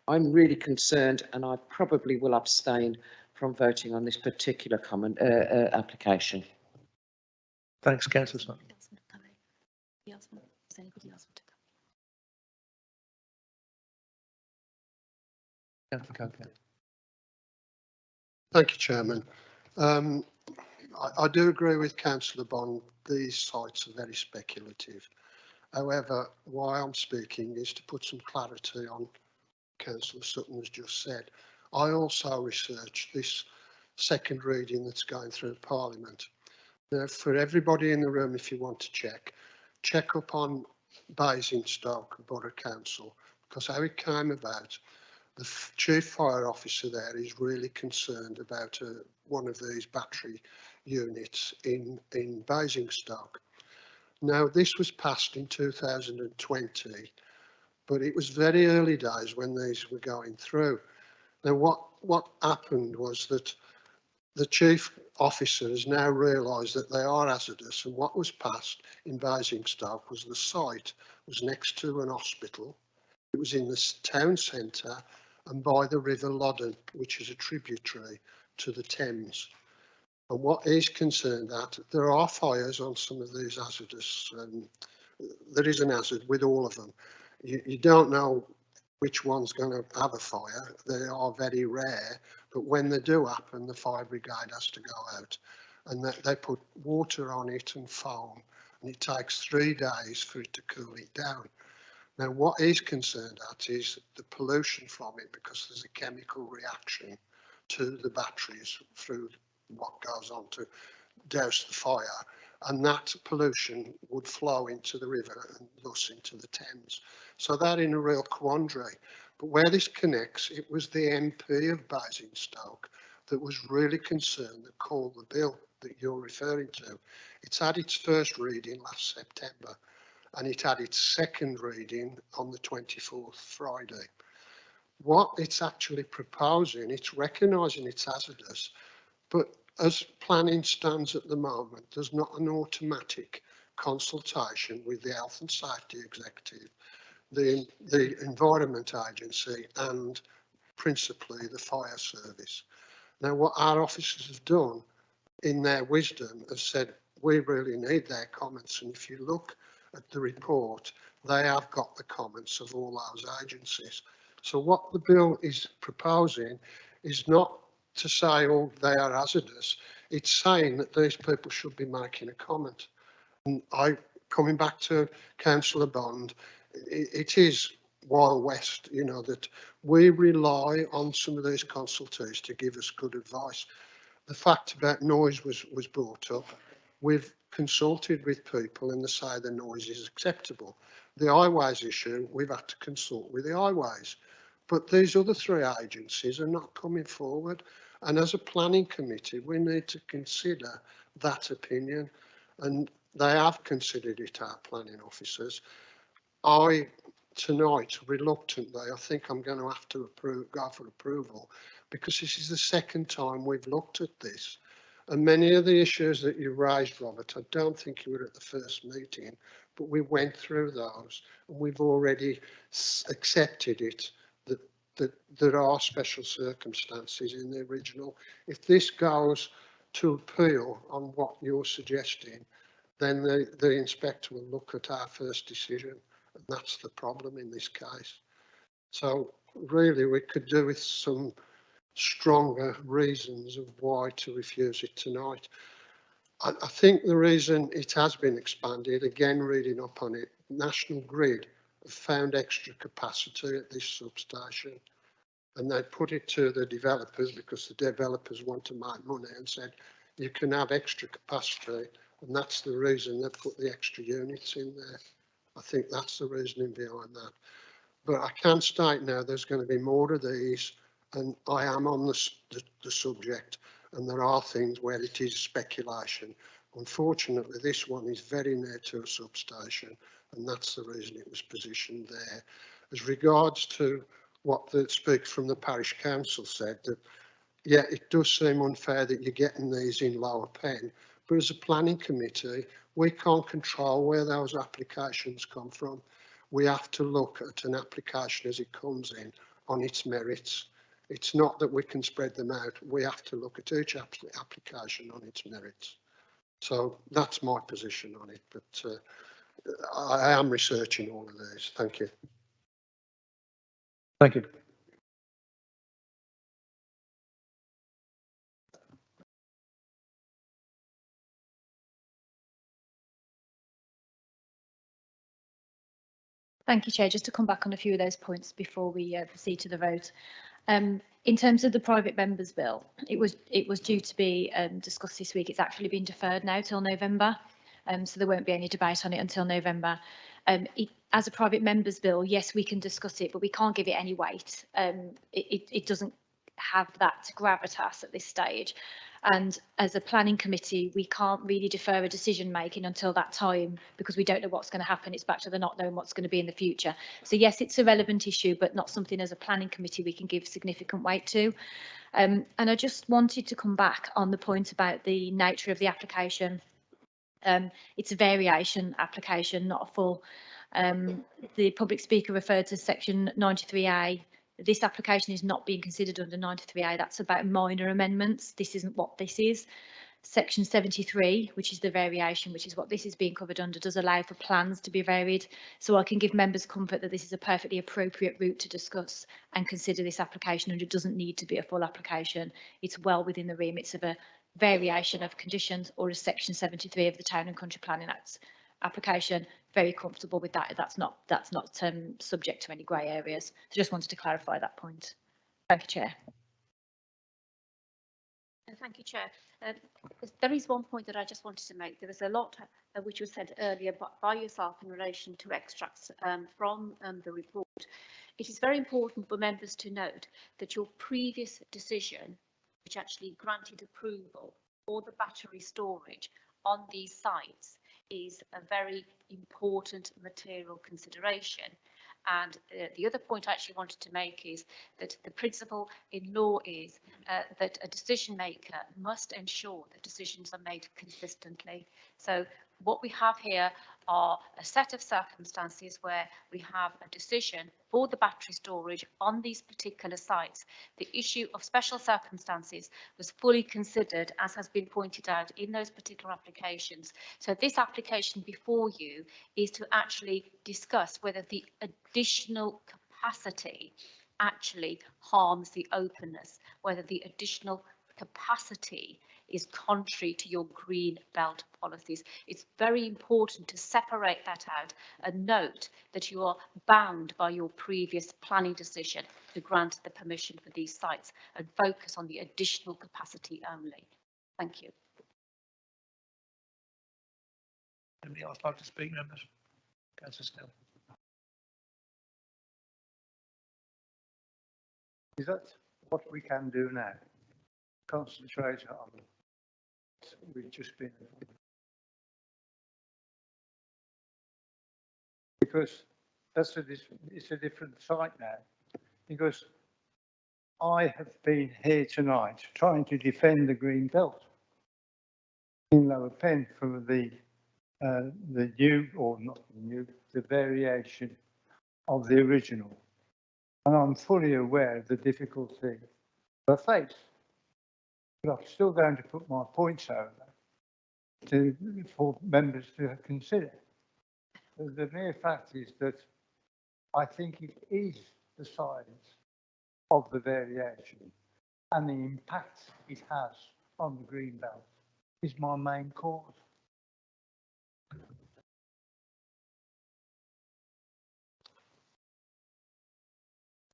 I'm really concerned and I probably will abstain from voting on this particular application. Thanks, Councillor Smith. Thank you, Chairman. I do agree with Councillor Bond. These sites are very speculative. However, why I'm speaking is to put some clarity on Councillor Sutton has just said. I also researched this second reading that's going through Parliament. Now, for everybody in the room, if you want to check up on Basingstoke Borough Council, because how it came about, the Chief Fire Officer there is really concerned about one of these battery units in Basingstoke. Now, this was passed in 2020, but it was very early days when these were going through. Now, what happened was that the Chief Officer has now realised that they are hazardous, and what was passed in Basingstoke was the site was next to an hospital. It was in the town centre and by the River Loddon, which is a tributary to the Thames. And what he's concerned at, there are fires on some of these hazardous, there is an hazard with all of them. You don't know which one's going to have a fire. They are very rare, but when they do happen, the fire brigade has to go out. And they put water on it and foam, and it takes 3 days for it to cool it down. Now, what he's concerned at is the pollution from it, because there's a chemical reaction to the batteries through what goes on to douse the fire, and that pollution would flow into the river and thus into the Thames. So they're in a real quandary. But where this connects, it was the MP of Basingstoke that was really concerned, that called the bill that you're referring to. It's had its first reading last September, and it had its second reading on the 24th Friday. What it's actually proposing, it's recognising it's hazardous, but as planning stands at the moment, there's not an automatic consultation with the Health and Safety Executive, the Environment Agency, and principally the Fire Service. Now, what our officers have done in their wisdom have said, we really need their comments, and if you look at the report, they have got the comments of all those agencies. So what the bill is proposing is not to say, oh, they are hazardous. It's saying that these people should be making a comment. And coming back to Councillor Bond, it is Wild West, you know, that we rely on some of these consultees to give us good advice. The fact about noise was brought up. We've consulted with people and they say the noise is acceptable. The highways issue, we've had to consult with the highways. But these other 3 agencies are not coming forward. And as a planning committee, we need to consider that opinion. And they have considered it, our planning officers. Tonight, reluctantly, I think I'm going to have to go for approval, because this is the second time we've looked at this. And many of the issues that you raised, Robert, I don't think you were at the first meeting, but we went through those and we've already accepted it, that there are special circumstances in the original. If this goes to appeal on what you're suggesting, then the inspector will look at our first decision, and that's the problem in this case. So really we could do with some stronger reasons of why to refuse it tonight. I think the reason it has been expanded, again reading up on it, National Grid have found extra capacity at this substation, and they put it to the developers because the developers want to make money and said you can have extra capacity, and that's the reason they put the extra units in there. I think that's the reasoning behind that. But I can state now there's going to be more of these, and I am on the subject, and there are things where it is speculation. Unfortunately, this one is very near to a substation, and that's the reason it was positioned there. As regards to what the speaker from the parish council said, that yeah, it does seem unfair that you're getting these in Lower Pen, but as a planning committee, we can't control where those applications come from. We have to look at an application as it comes in on its merits. It's not that we can spread them out. We have to look at each application on its merits. So that's my position on it, but I am researching all of these. Thank you. Thank you. Thank you, Chair. Just to come back on a few of those points before we proceed to the vote. In terms of the private members bill, it was due to be discussed this week. It's actually been deferred now till November, so there won't be any debate on it until November. As a private members bill, yes, we can discuss it, but we can't give it any weight. It doesn't have that gravitas at this stage. And as a planning committee, we can't really defer a decision making until that time because we don't know what's going to happen. It's back to the not knowing what's going to be in the future. So yes, it's a relevant issue, but not something as a planning committee we can give significant weight to. And I just wanted to come back on the point about the nature of the application. It's a variation application, not a full. The public speaker referred to section 93A. This application is not being considered under 93A. That's about minor amendments. This isn't what this is. Section 73, which is the variation, which is what this is being covered under, does allow for plans to be varied. So I can give members comfort that this is a perfectly appropriate route to discuss and consider this application, and it doesn't need to be a full application. It's well within the remits of a variation of conditions or a section 73 of the Town and Country Planning Act application. Very comfortable with that. That's not subject to any grey areas. So just wanted to clarify that point. Thank you, Chair. Thank you, Chair. There is one point that I just wanted to make. There was a lot which was said earlier by yourself in relation to extracts from the report. It is very important for members to note that your previous decision, which actually granted approval for the battery storage on these sites, is a very important material consideration. And the other point I actually wanted to make is that the principle in law is that a decision maker must ensure that decisions are made consistently. So what we have here are a set of circumstances where we have a decision for the battery storage on these particular sites. The issue of special circumstances was fully considered, as has been pointed out, in those particular applications. So this application before you is to actually discuss whether the additional capacity actually harms the openness, whether the additional capacity is contrary to your green belt policies. It's very important to separate that out and note that you are bound by your previous planning decision to grant the permission for these sites and focus on the additional capacity only. Thank you. Anybody else like to speak, members? Councillor Snell. Is that what we can do now? Concentrate on what we've just been. Because it's a different site now. Because I have been here tonight trying to defend the green belt. in Lower Pen for the new, or not the new, the variation of the original. And I'm fully aware of the difficulty I face. But I'm still going to put my points over for members to consider. The mere fact is that I think it is the size of the variation and the impact it has on the green belt is my main cause.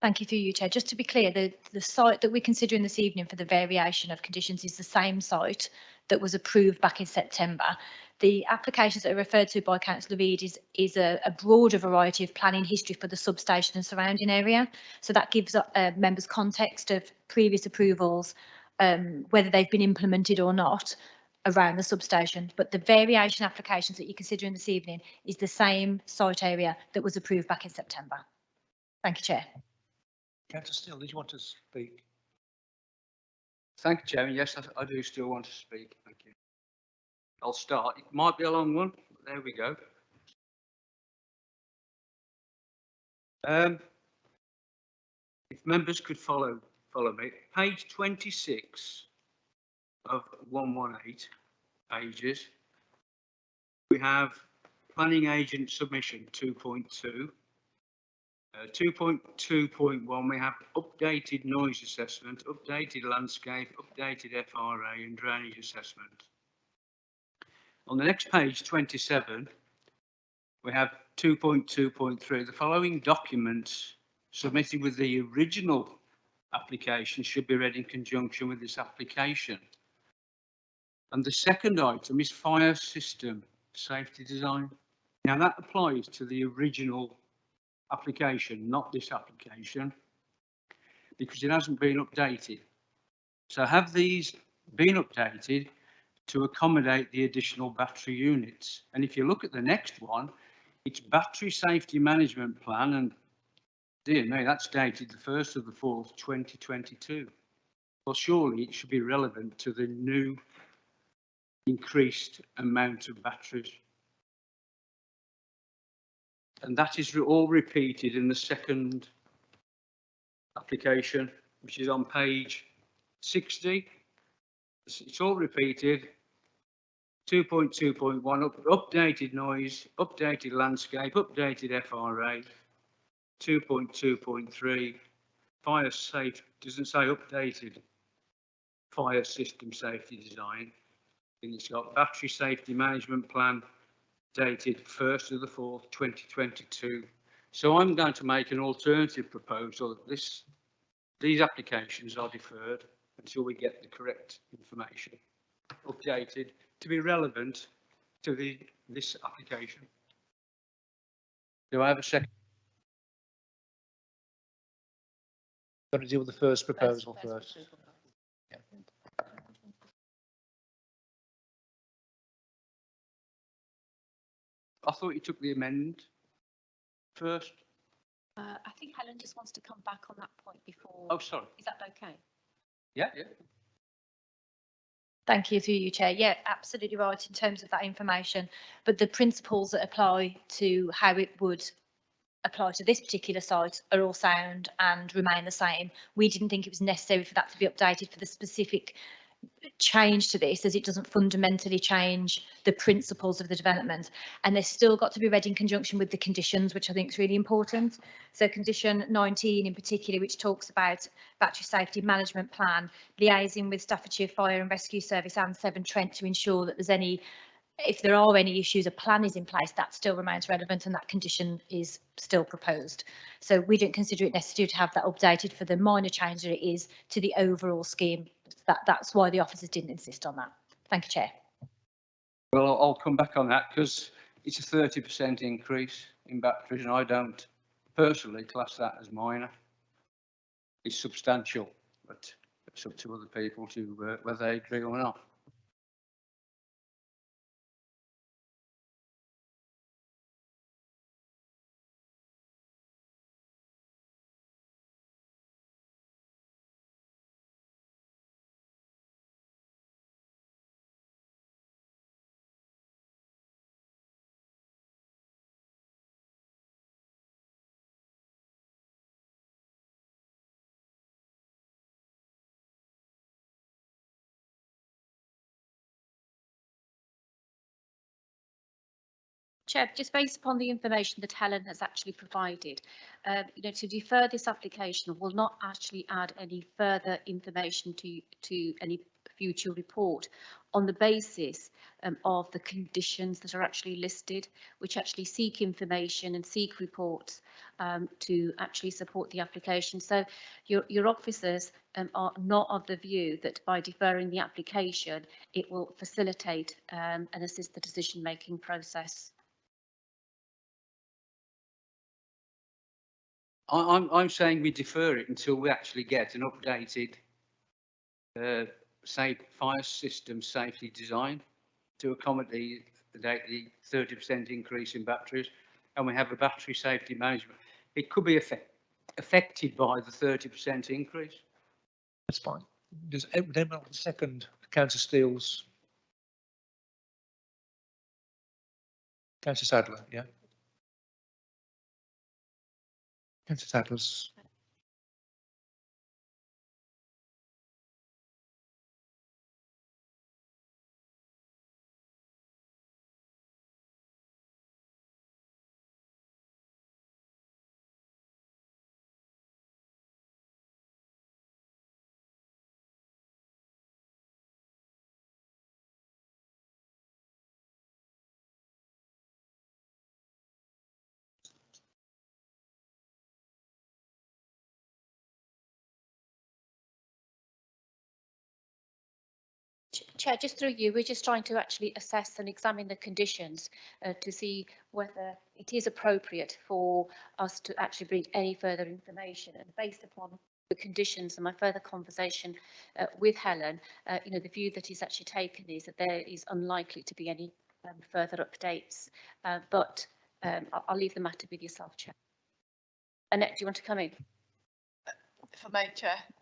Thank you through you, Chair. Just to be clear, the site that we're considering this evening for the variation of conditions is the same site that was approved back in September. The applications that are referred to by Councillor Reid is a broader variety of planning history for the substation and surrounding area. So that gives members context of previous approvals, whether they've been implemented or not around the substation. But the variation applications that you're considering this evening is the same site area that was approved back in September. Thank you, Chair. Councillor Still, did you want to speak? Thank you, Chairman. Yes, I do still want to speak. Thank you. I'll start. It might be a long one, but there we go. If members could follow me, page 26 of 118 pages, we have planning agent submission 2.2. 2.2.1, we have updated noise assessment, updated landscape, updated FRA and drainage assessment. On the next page, 27, we have 2.2.3. The following documents submitted with the original application should be read in conjunction with this application. And the second item is fire system safety design. Now that applies to the original application, not this application, because it hasn't been updated. So have these been updated to accommodate the additional battery units? And if you look at the next one, it's battery safety management plan, and dear me, that's dated the 1st of the 4th, 2022. Well, surely it should be relevant to the new increased amount of batteries. And that is all repeated in the second application, which is on page 60. It's all repeated. 2.2.1, updated noise, updated landscape, updated FRA. 2.2.3, fire safe, doesn't say updated fire system safety design. And it's got battery safety management plan, dated 1st of the 4th, 2022. So I'm going to make an alternative proposal that these applications are deferred until we get the correct information updated to be relevant to this application. Do I have a second? Got to deal with the first proposal first. Yeah. I thought you took the amendment first. I think Helen just wants to come back on that point before. Oh, sorry. Is that okay? Yeah. Thank you through you, Chair. Yeah, absolutely right in terms of that information, but the principles that apply to how it would apply to this particular site are all sound and remain the same. We didn't think it was necessary for that to be updated for the specific change to this, as it doesn't fundamentally change the principles of the development, and they've still got to be read in conjunction with the conditions, which I think is really important. So condition 19 in particular, which talks about battery safety management plan, liaising with Staffordshire Fire and Rescue Service and Severn Trent to ensure that if there are any issues, a plan is in place, that still remains relevant and that condition is still proposed. So we don't consider it necessary to have that updated for the minor change that it is to the overall scheme. That's why the officers didn't insist on that. Thank you, Chair. Well, I'll come back on that because it's a 30% increase in batteries and I don't personally class that as minor. It's substantial, but it's up to other people to whether they agree or not. Chair, just based upon the information that Helen has actually provided, to defer this application will not actually add any further information to any future report on the basis of the conditions that are actually listed, which actually seek information and seek reports to actually support the application. So your officers are not of the view that by deferring the application, it will facilitate and assist the decision-making process. I'm saying we defer it until we actually get an updated fire system safety design to accommodate the 30% increase in batteries, and we have a battery safety management. It could be affected by the 30% increase. That's fine. Does anyone want to second Councillor Steele's? Councillor Sadler, yeah. Councillor Sadler's. Chair, just through you, we're just trying to actually assess and examine the conditions to see whether it is appropriate for us to actually bring any further information. And based upon the conditions and my further conversation with Helen, the view that is actually taken is that there is unlikely to be any further updates. But I'll leave the matter with yourself, Chair. Annette, do you want to come in? If I may,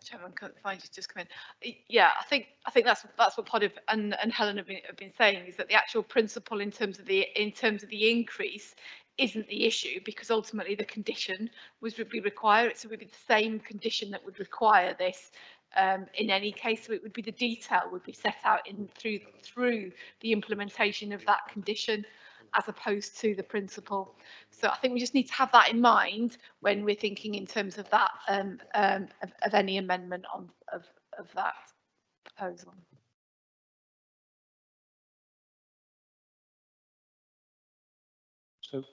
Chairman, if I just come in. Yeah, I think that's what Pod and Helen have been saying, is that the actual principle in terms of the increase isn't the issue, because ultimately the condition would be required. So it would be the same condition that would require this in any case. So it would be the detail would be set out through the implementation of that condition, as opposed to the principle. So I think we just need to have that in mind when we're thinking in terms of that of any amendment of that proposal. So,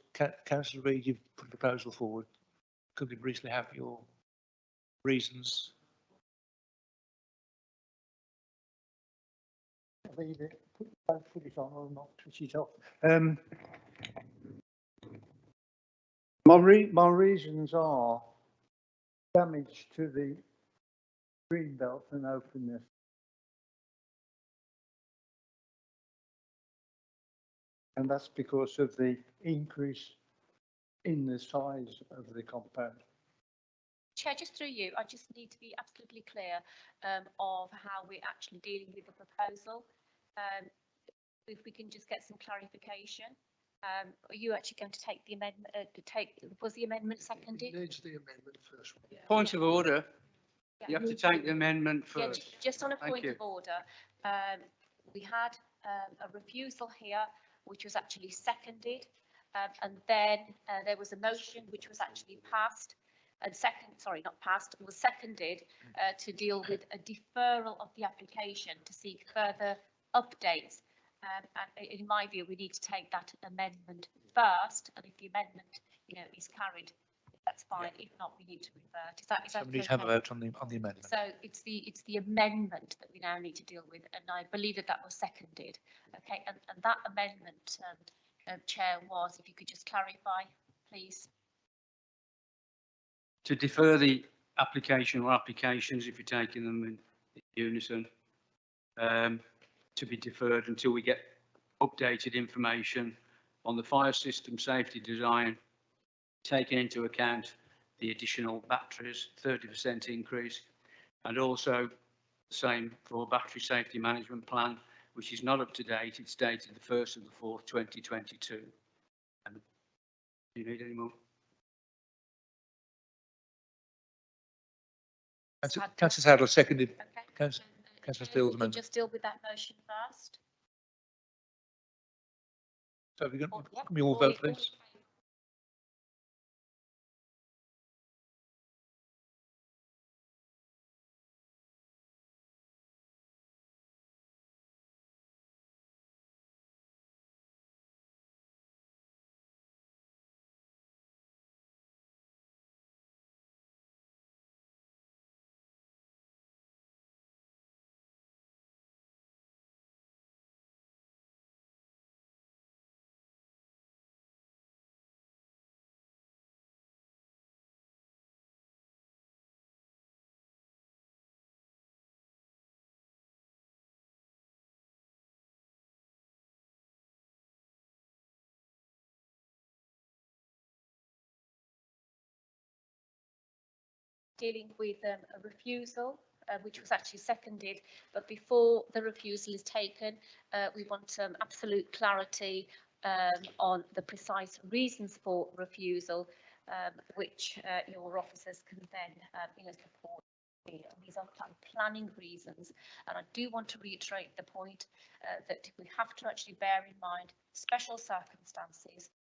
Councillor Reid, you've put a proposal forward. Could we briefly have your reasons? Leave it. Put it on or not switch it off. My reasons are damage to the green belt and openness. And that's because of the increase in the size of the compound. Chair, just through you, I just need to be absolutely clear of how we're actually dealing with the proposal. If we can just get some clarification. Are you actually going to take the amendment? Was the amendment seconded? It needs the amendment first. Point of order. Yeah. You have to take the amendment Yeah, first. just on a Thank point you. of order, we had a refusal here, which was actually seconded, and then there was a motion which was actually passed, and was seconded to deal with a deferral of the application to seek further updates. And in my view, we need to take that amendment first, and if the amendment, is carried, that's fine. If not, we need to revert. Is that Somebody needs to have a vote on the amendment. So it's the amendment that we now need to deal with, and I believe that was seconded. Okay, and that amendment, Chair, was, if you could just clarify, please. To defer the application or applications, if you're taking them in unison, to be deferred until we get updated information on the fire system safety design, taking into account the additional batteries, 30% increase, and also the same for battery safety management plan, which is not up to date. It's dated the 1st of the 4th, 2022. And do you need any more? Councillor Sadler seconded. Okay. Councillor Steele's amendment. Just deal with that motion first. So we can we all vote, please? Dealing with a refusal, which was actually seconded, but before the refusal is taken, we want absolute clarity on the precise reasons for refusal, which your officers can then support. These are planning reasons, and I do want to reiterate the point that we have to actually bear in mind special circumstances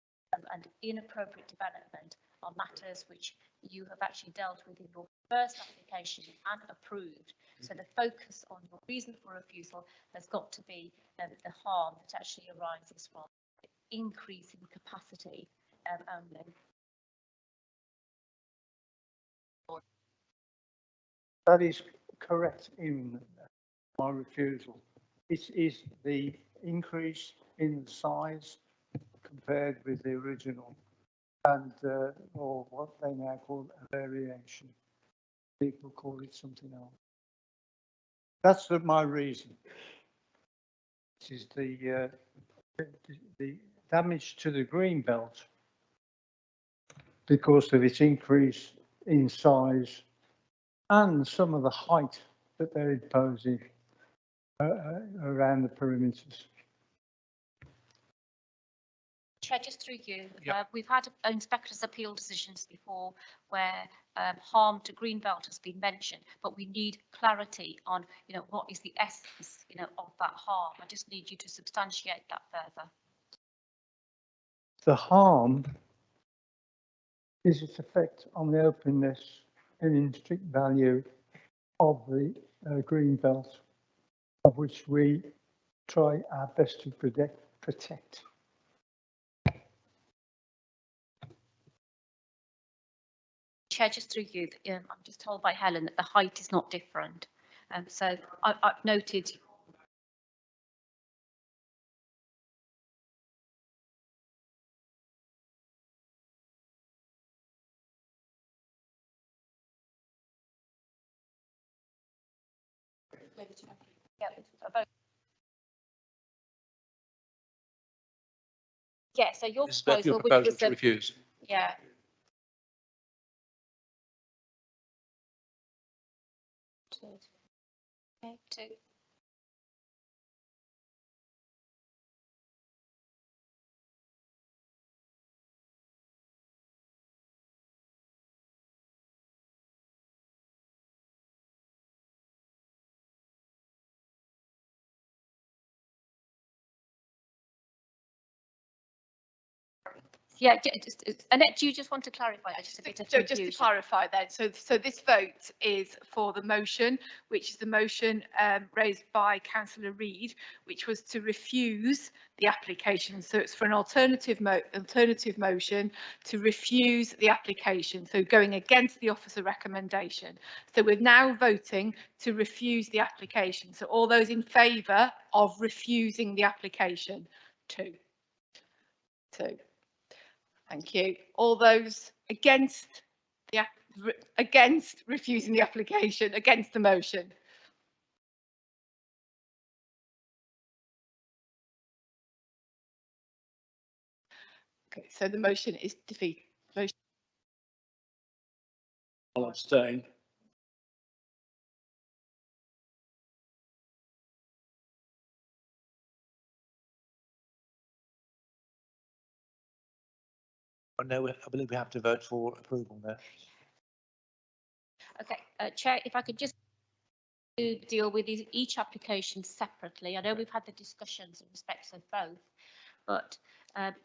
and inappropriate development are matters which you have actually dealt with in your first application and approved. So the focus on your reason for refusal has got to be the harm that actually arises from increasing capacity only. That is correct in my refusal. It is the increase in size compared with the original and or what they now call a variation. People call it something else. That's my reason. This is the damage to the green belt because of its increase in size and some of the height that they're imposing around the perimeters. Chair, just through you, we've had inspectors' appeal decisions before where harm to greenbelt has been mentioned, but we need clarity on, what is the essence, of that harm. I just need you to substantiate that further. The harm is its effect on the openness and intrinsic value of the green belt, of which we try our best to protect. Chair, just through you, I'm just told by Helen that the height is not different. So I've noted. Yeah, so your proposal, which was to refuse. Yeah. Okay, 2. Yeah, Annette, do you just want to clarify? Just a bit of confusion. Just to clarify then, so this vote is for the motion, which is the motion raised by Councillor Reid, which was to refuse the application. So it's for an alternative motion to refuse the application, so going against the officer recommendation. So we're now voting to refuse the application. So all those in favour of refusing the application? 2. Thank you. All those against refusing the application, against the motion? Okay, so the motion is defeated. I'll abstain. No, I believe we have to vote for approval there. Okay, Chair, if I could just deal with each application separately. I know we've had the discussions in respect of both, but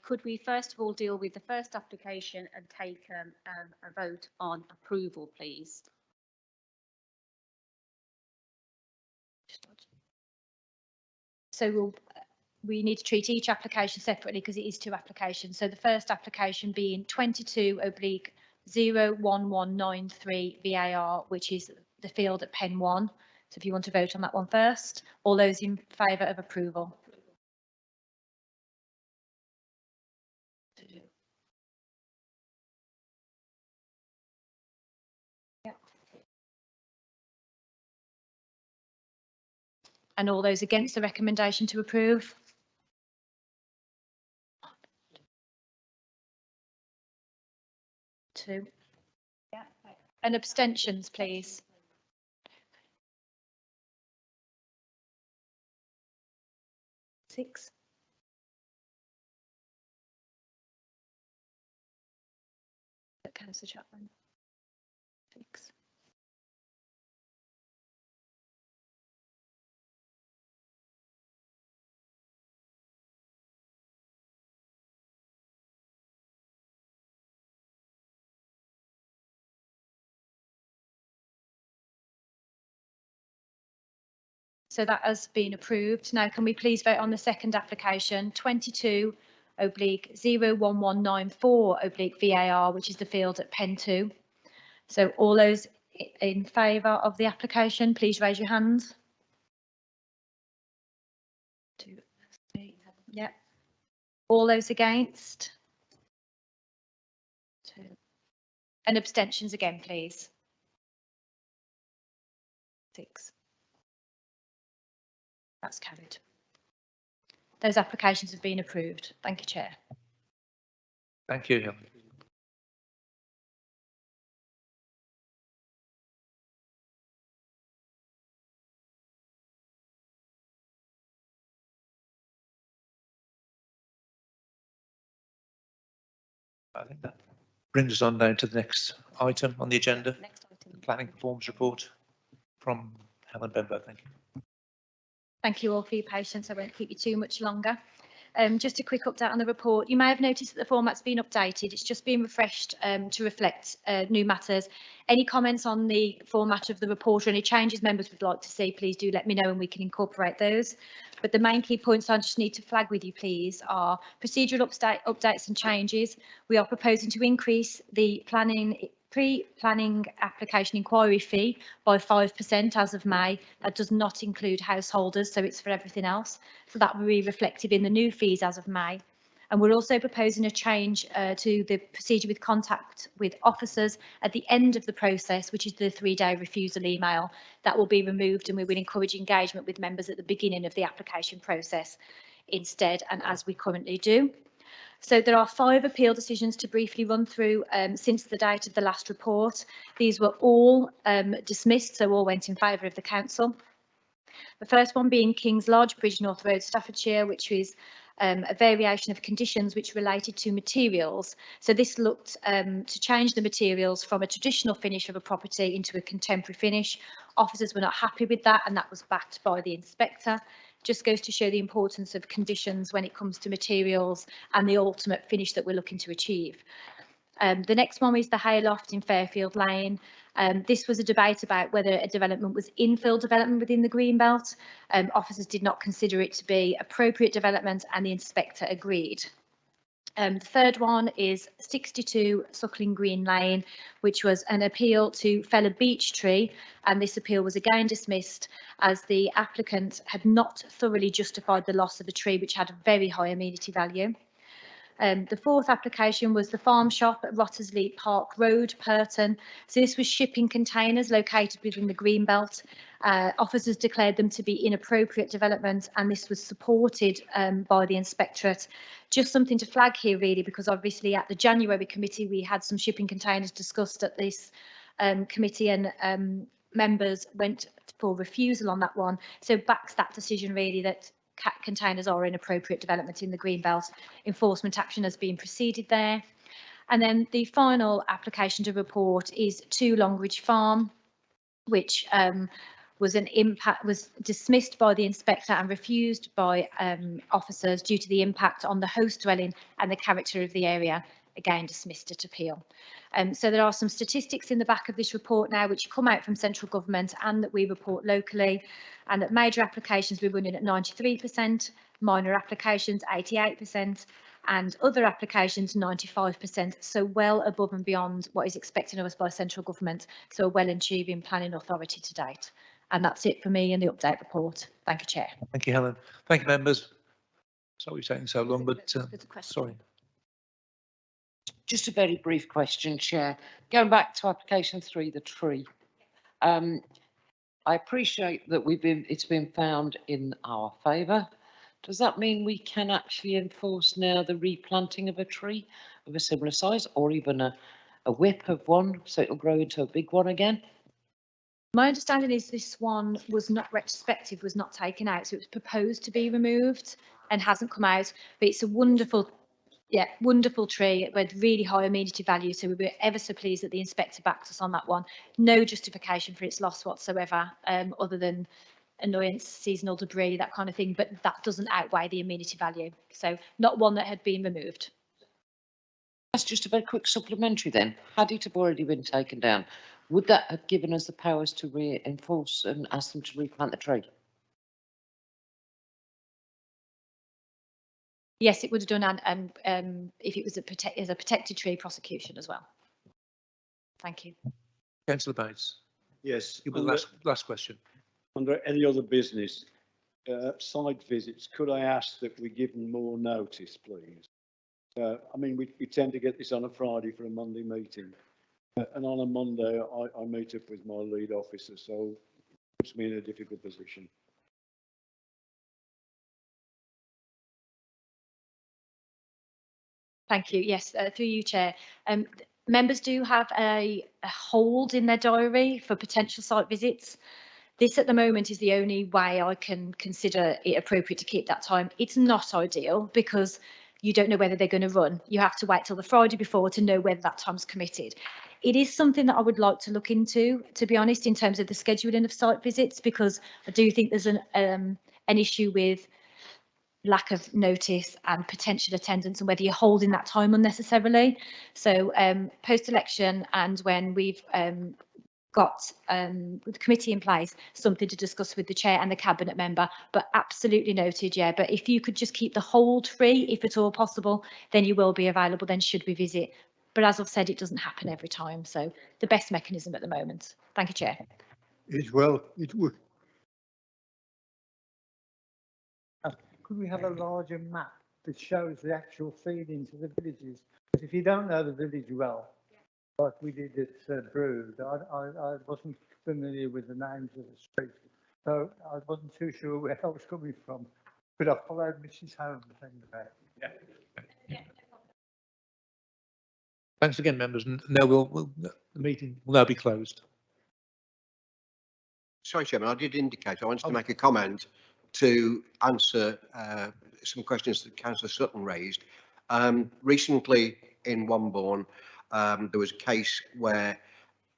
Could we first of all deal with the first application and take a vote on approval, please? So we need to treat each application separately because it is two applications. So the first application being 22/01193 VAR, which is the field at Pen 1. So if you want to vote on that one first, all those in favour of approval? And all those against the recommendation to approve? Two. Yeah. And abstentions, please. Six. Councillor Chapman. Six. So that has been approved. Now, can we please vote on the second application, 22/01194/VAR, which is the field at Pen 2. So all those in favour of the application, please raise your hands. 2, 3, yeah. All those against? 2. And abstentions again, please. 6. That's carried. Those applications have been approved. Thank you, Chair. Thank you, Helen. I think that brings us on down to the next item on the agenda. Next item. Planning performance report from Helen Benbow. Thank you. Thank you all for your patience. I won't keep you too much longer. Just a quick update on the report. You may have noticed that the format's been updated. It's just been refreshed to reflect new matters. Any comments on the format of the report or any changes members would like to see, please do let me know and we can incorporate those. But the main key points I just need to flag with you, please, are procedural updates and changes. We are proposing to increase the pre-planning application inquiry fee by 5% as of May. That does not include householders, so it's for everything else. So that will be reflected in the new fees as of May. And we're also proposing a change to the procedure with contact with officers at the end of the process, which is the 3-day refusal email. That will be removed and we will encourage engagement with members at the beginning of the application process instead, and as we currently do. So there are 5 appeal decisions to briefly run through since the date of the last report. These were all dismissed, so all went in favour of the council. The first one being King's Lodge, Bridgnorth Road, Staffordshire, which is a variation of conditions which related to materials. So this looked to change the materials from a traditional finish of a property into a contemporary finish. Officers were not happy with that, and that was backed by the inspector. Just goes to show the importance of conditions when it comes to materials and the ultimate finish that we're looking to achieve. The next one is the Hayloft in Fairfield Lane. This was a debate about whether a development was infill development within the Greenbelt. Officers did not consider it to be appropriate development and the inspector agreed. The third one is 62 Suckling Green Lane, which was an appeal to fell a beech tree, and this appeal was again dismissed as the applicant had not thoroughly justified the loss of the tree, which had a very high amenity value. The fourth application was the farm shop at Wrottesley Park Road, Purton. So this was shipping containers located within the Greenbelt. Officers declared them to be inappropriate development, and this was supported by the inspectorate. Just something to flag here really, because obviously at the January committee we had some shipping containers discussed at this committee, and members went for refusal on that one. So backs that decision really that containers are inappropriate development in the Greenbelt. Enforcement action has been proceeded there. And then the final application to report is 2 Longridge Farm, which was dismissed by the inspector and refused by officers due to the impact on the host dwelling and the character of the area. Again, dismissed at appeal. So there are some statistics in the back of this report now which come out from central government and that we report locally, and that major applications we're running at 93%, minor applications 88%, and other applications 95%, so well above and beyond what is expected of us by central government, so a well-achieving planning authority to date. And that's it for me in the update report. Thank you, Chair. Thank you, Helen. Thank you, members. Sorry for taking so long, but sorry. Just a very brief question, Chair. Going back to application 3, the tree. I appreciate that it's been found in our favour. Does that mean we can actually enforce now the replanting of a tree of a similar size, or even a whip of one, so it'll grow into a big one again? My understanding is this one was not retrospective, was not taken out, so it was proposed to be removed and hasn't come out. But it's a wonderful tree with really high amenity value. So we were ever so pleased that the inspector backed us on that one. No justification for its loss whatsoever, other than annoyance, seasonal debris, that kind of thing. But that doesn't outweigh the amenity value. So not one that had been removed. That's just a very quick supplementary then. Had it have already been taken down, would that have given us the powers to reinforce and ask them to replant the tree? Yes, it would have done, and if it was as a protected tree, prosecution as well. Thank you. Councillor Bates. Yes. Last question. Under any other business, site visits, could I ask that we give them more notice, please? I mean, we tend to get this on a Friday for a Monday meeting. And on a Monday, I meet up with my lead officer, so it puts me in a difficult position. Thank you. Yes, through you, Chair. Members do have a hold in their diary for potential site visits. This at the moment is the only way I can consider it appropriate to keep that time. It's not ideal because you don't know whether they're going to run. You have to wait till the Friday before to know whether that time's committed. It is something that I would like to look into, to be honest, in terms of the scheduling of site visits, because I do think there's an issue with lack of notice and potential attendance and whether you're holding that time unnecessarily. So post-election and when we've got the committee in place, something to discuss with the chair and the cabinet member, but absolutely noted, yeah. But if you could just keep the hold free, if at all possible, then you will be available, then should we visit. But as I've said, it doesn't happen every time. So the best mechanism at the moment. Thank you, Chair. It would. Could we have a larger map that shows the actual feed into the villages? Because if you don't know the village well, like we did at Brood, I wasn't familiar with the names of the streets, so I wasn't too sure where I was coming from. But I followed Mrs. Holmes anyway. Yeah. Thanks again, members. No, the meeting will now be closed. Sorry, Chairman, I did indicate I wanted to make a comment to answer some questions that Councillor Sutton raised. Recently in Wombourne, there was a case where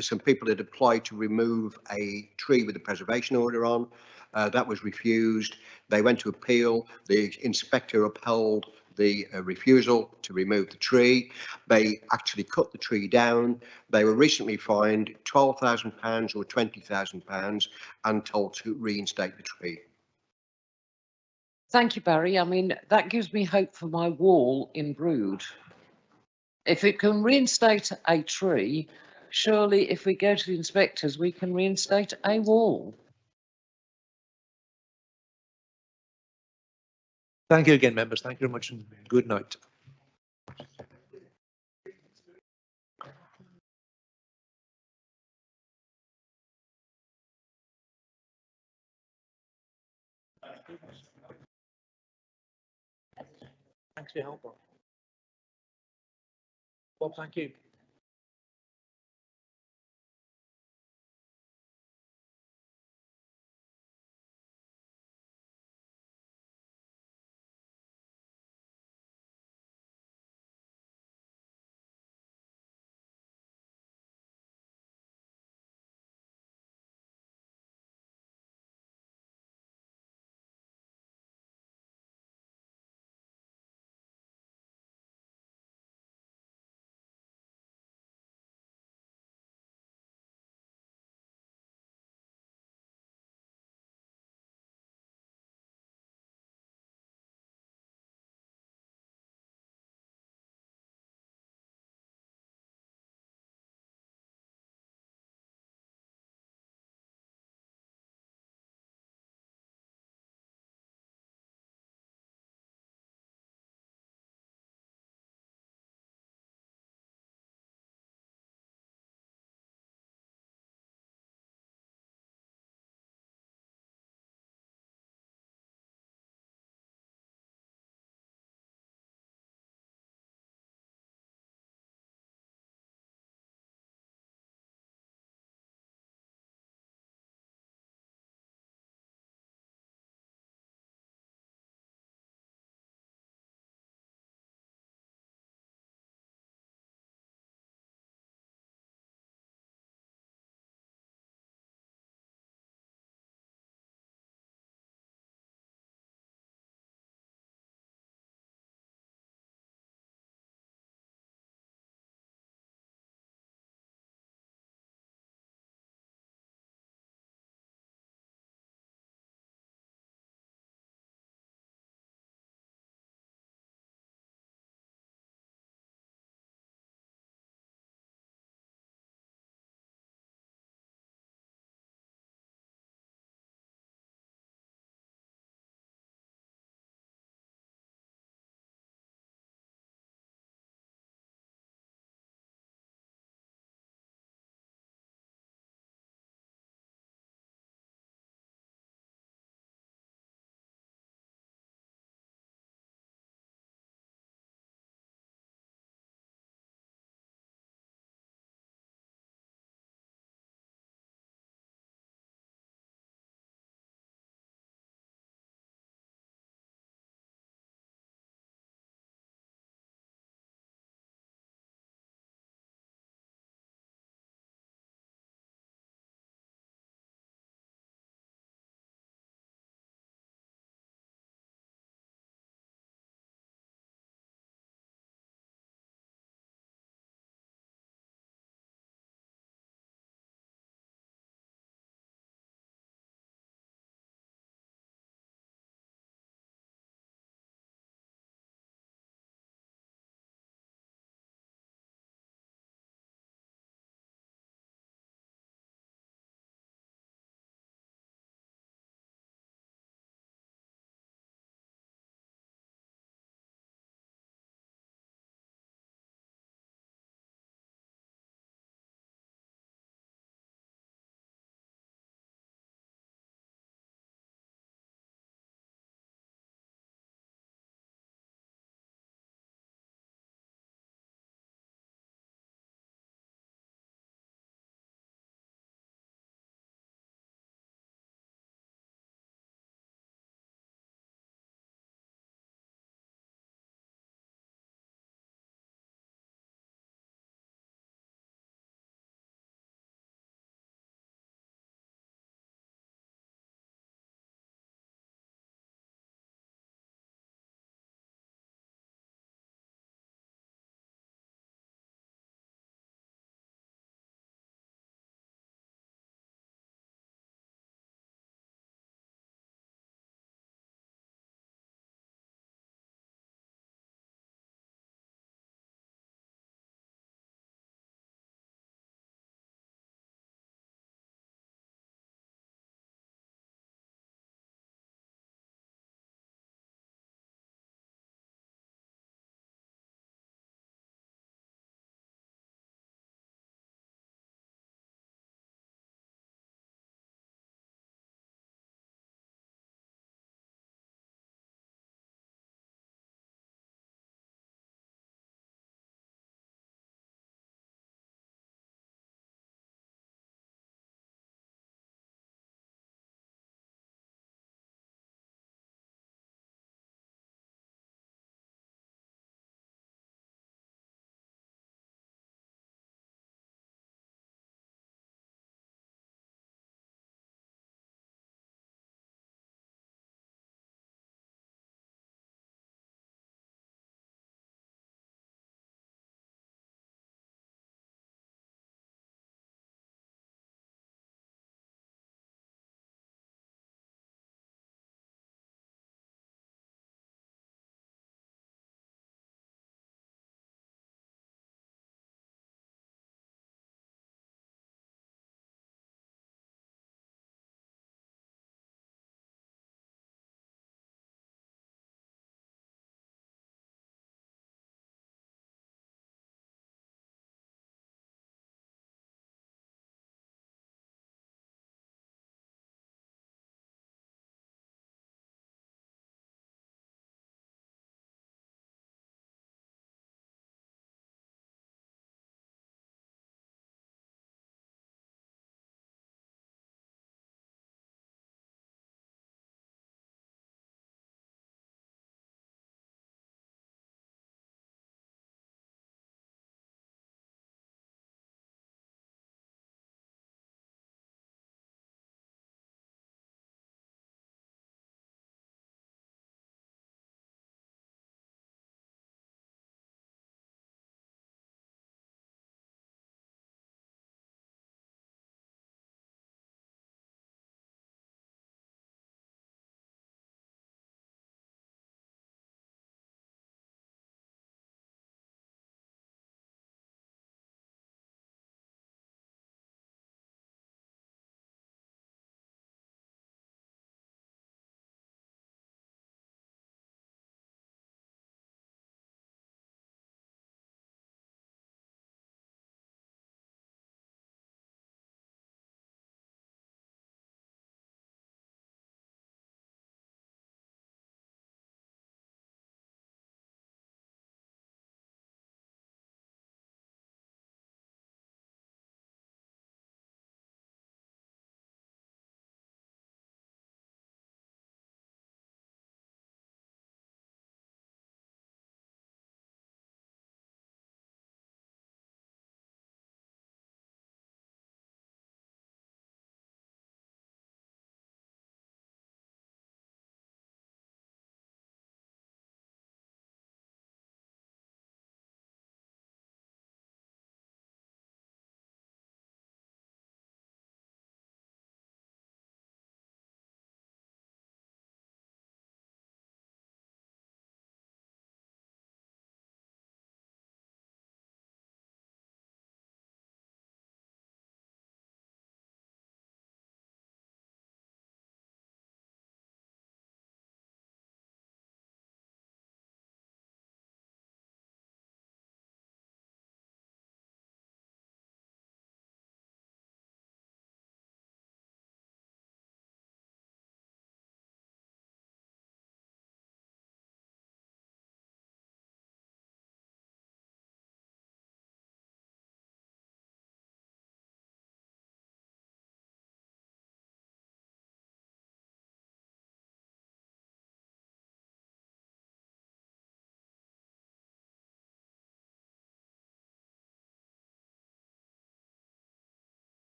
some people had applied to remove a tree with a preservation order on. That was refused. They went to appeal. The inspector upheld the refusal to remove the tree. They actually cut the tree down. They were recently fined £12,000 or £20,000 and told to reinstate the tree. Thank you, Barry. I mean, that gives me hope for my wall in Brood. If it can reinstate a tree, surely if we go to the inspectors, we can reinstate a wall. Thank you again, members. Thank you very much and good night. Thanks for your help, Bob. Bob, thank you.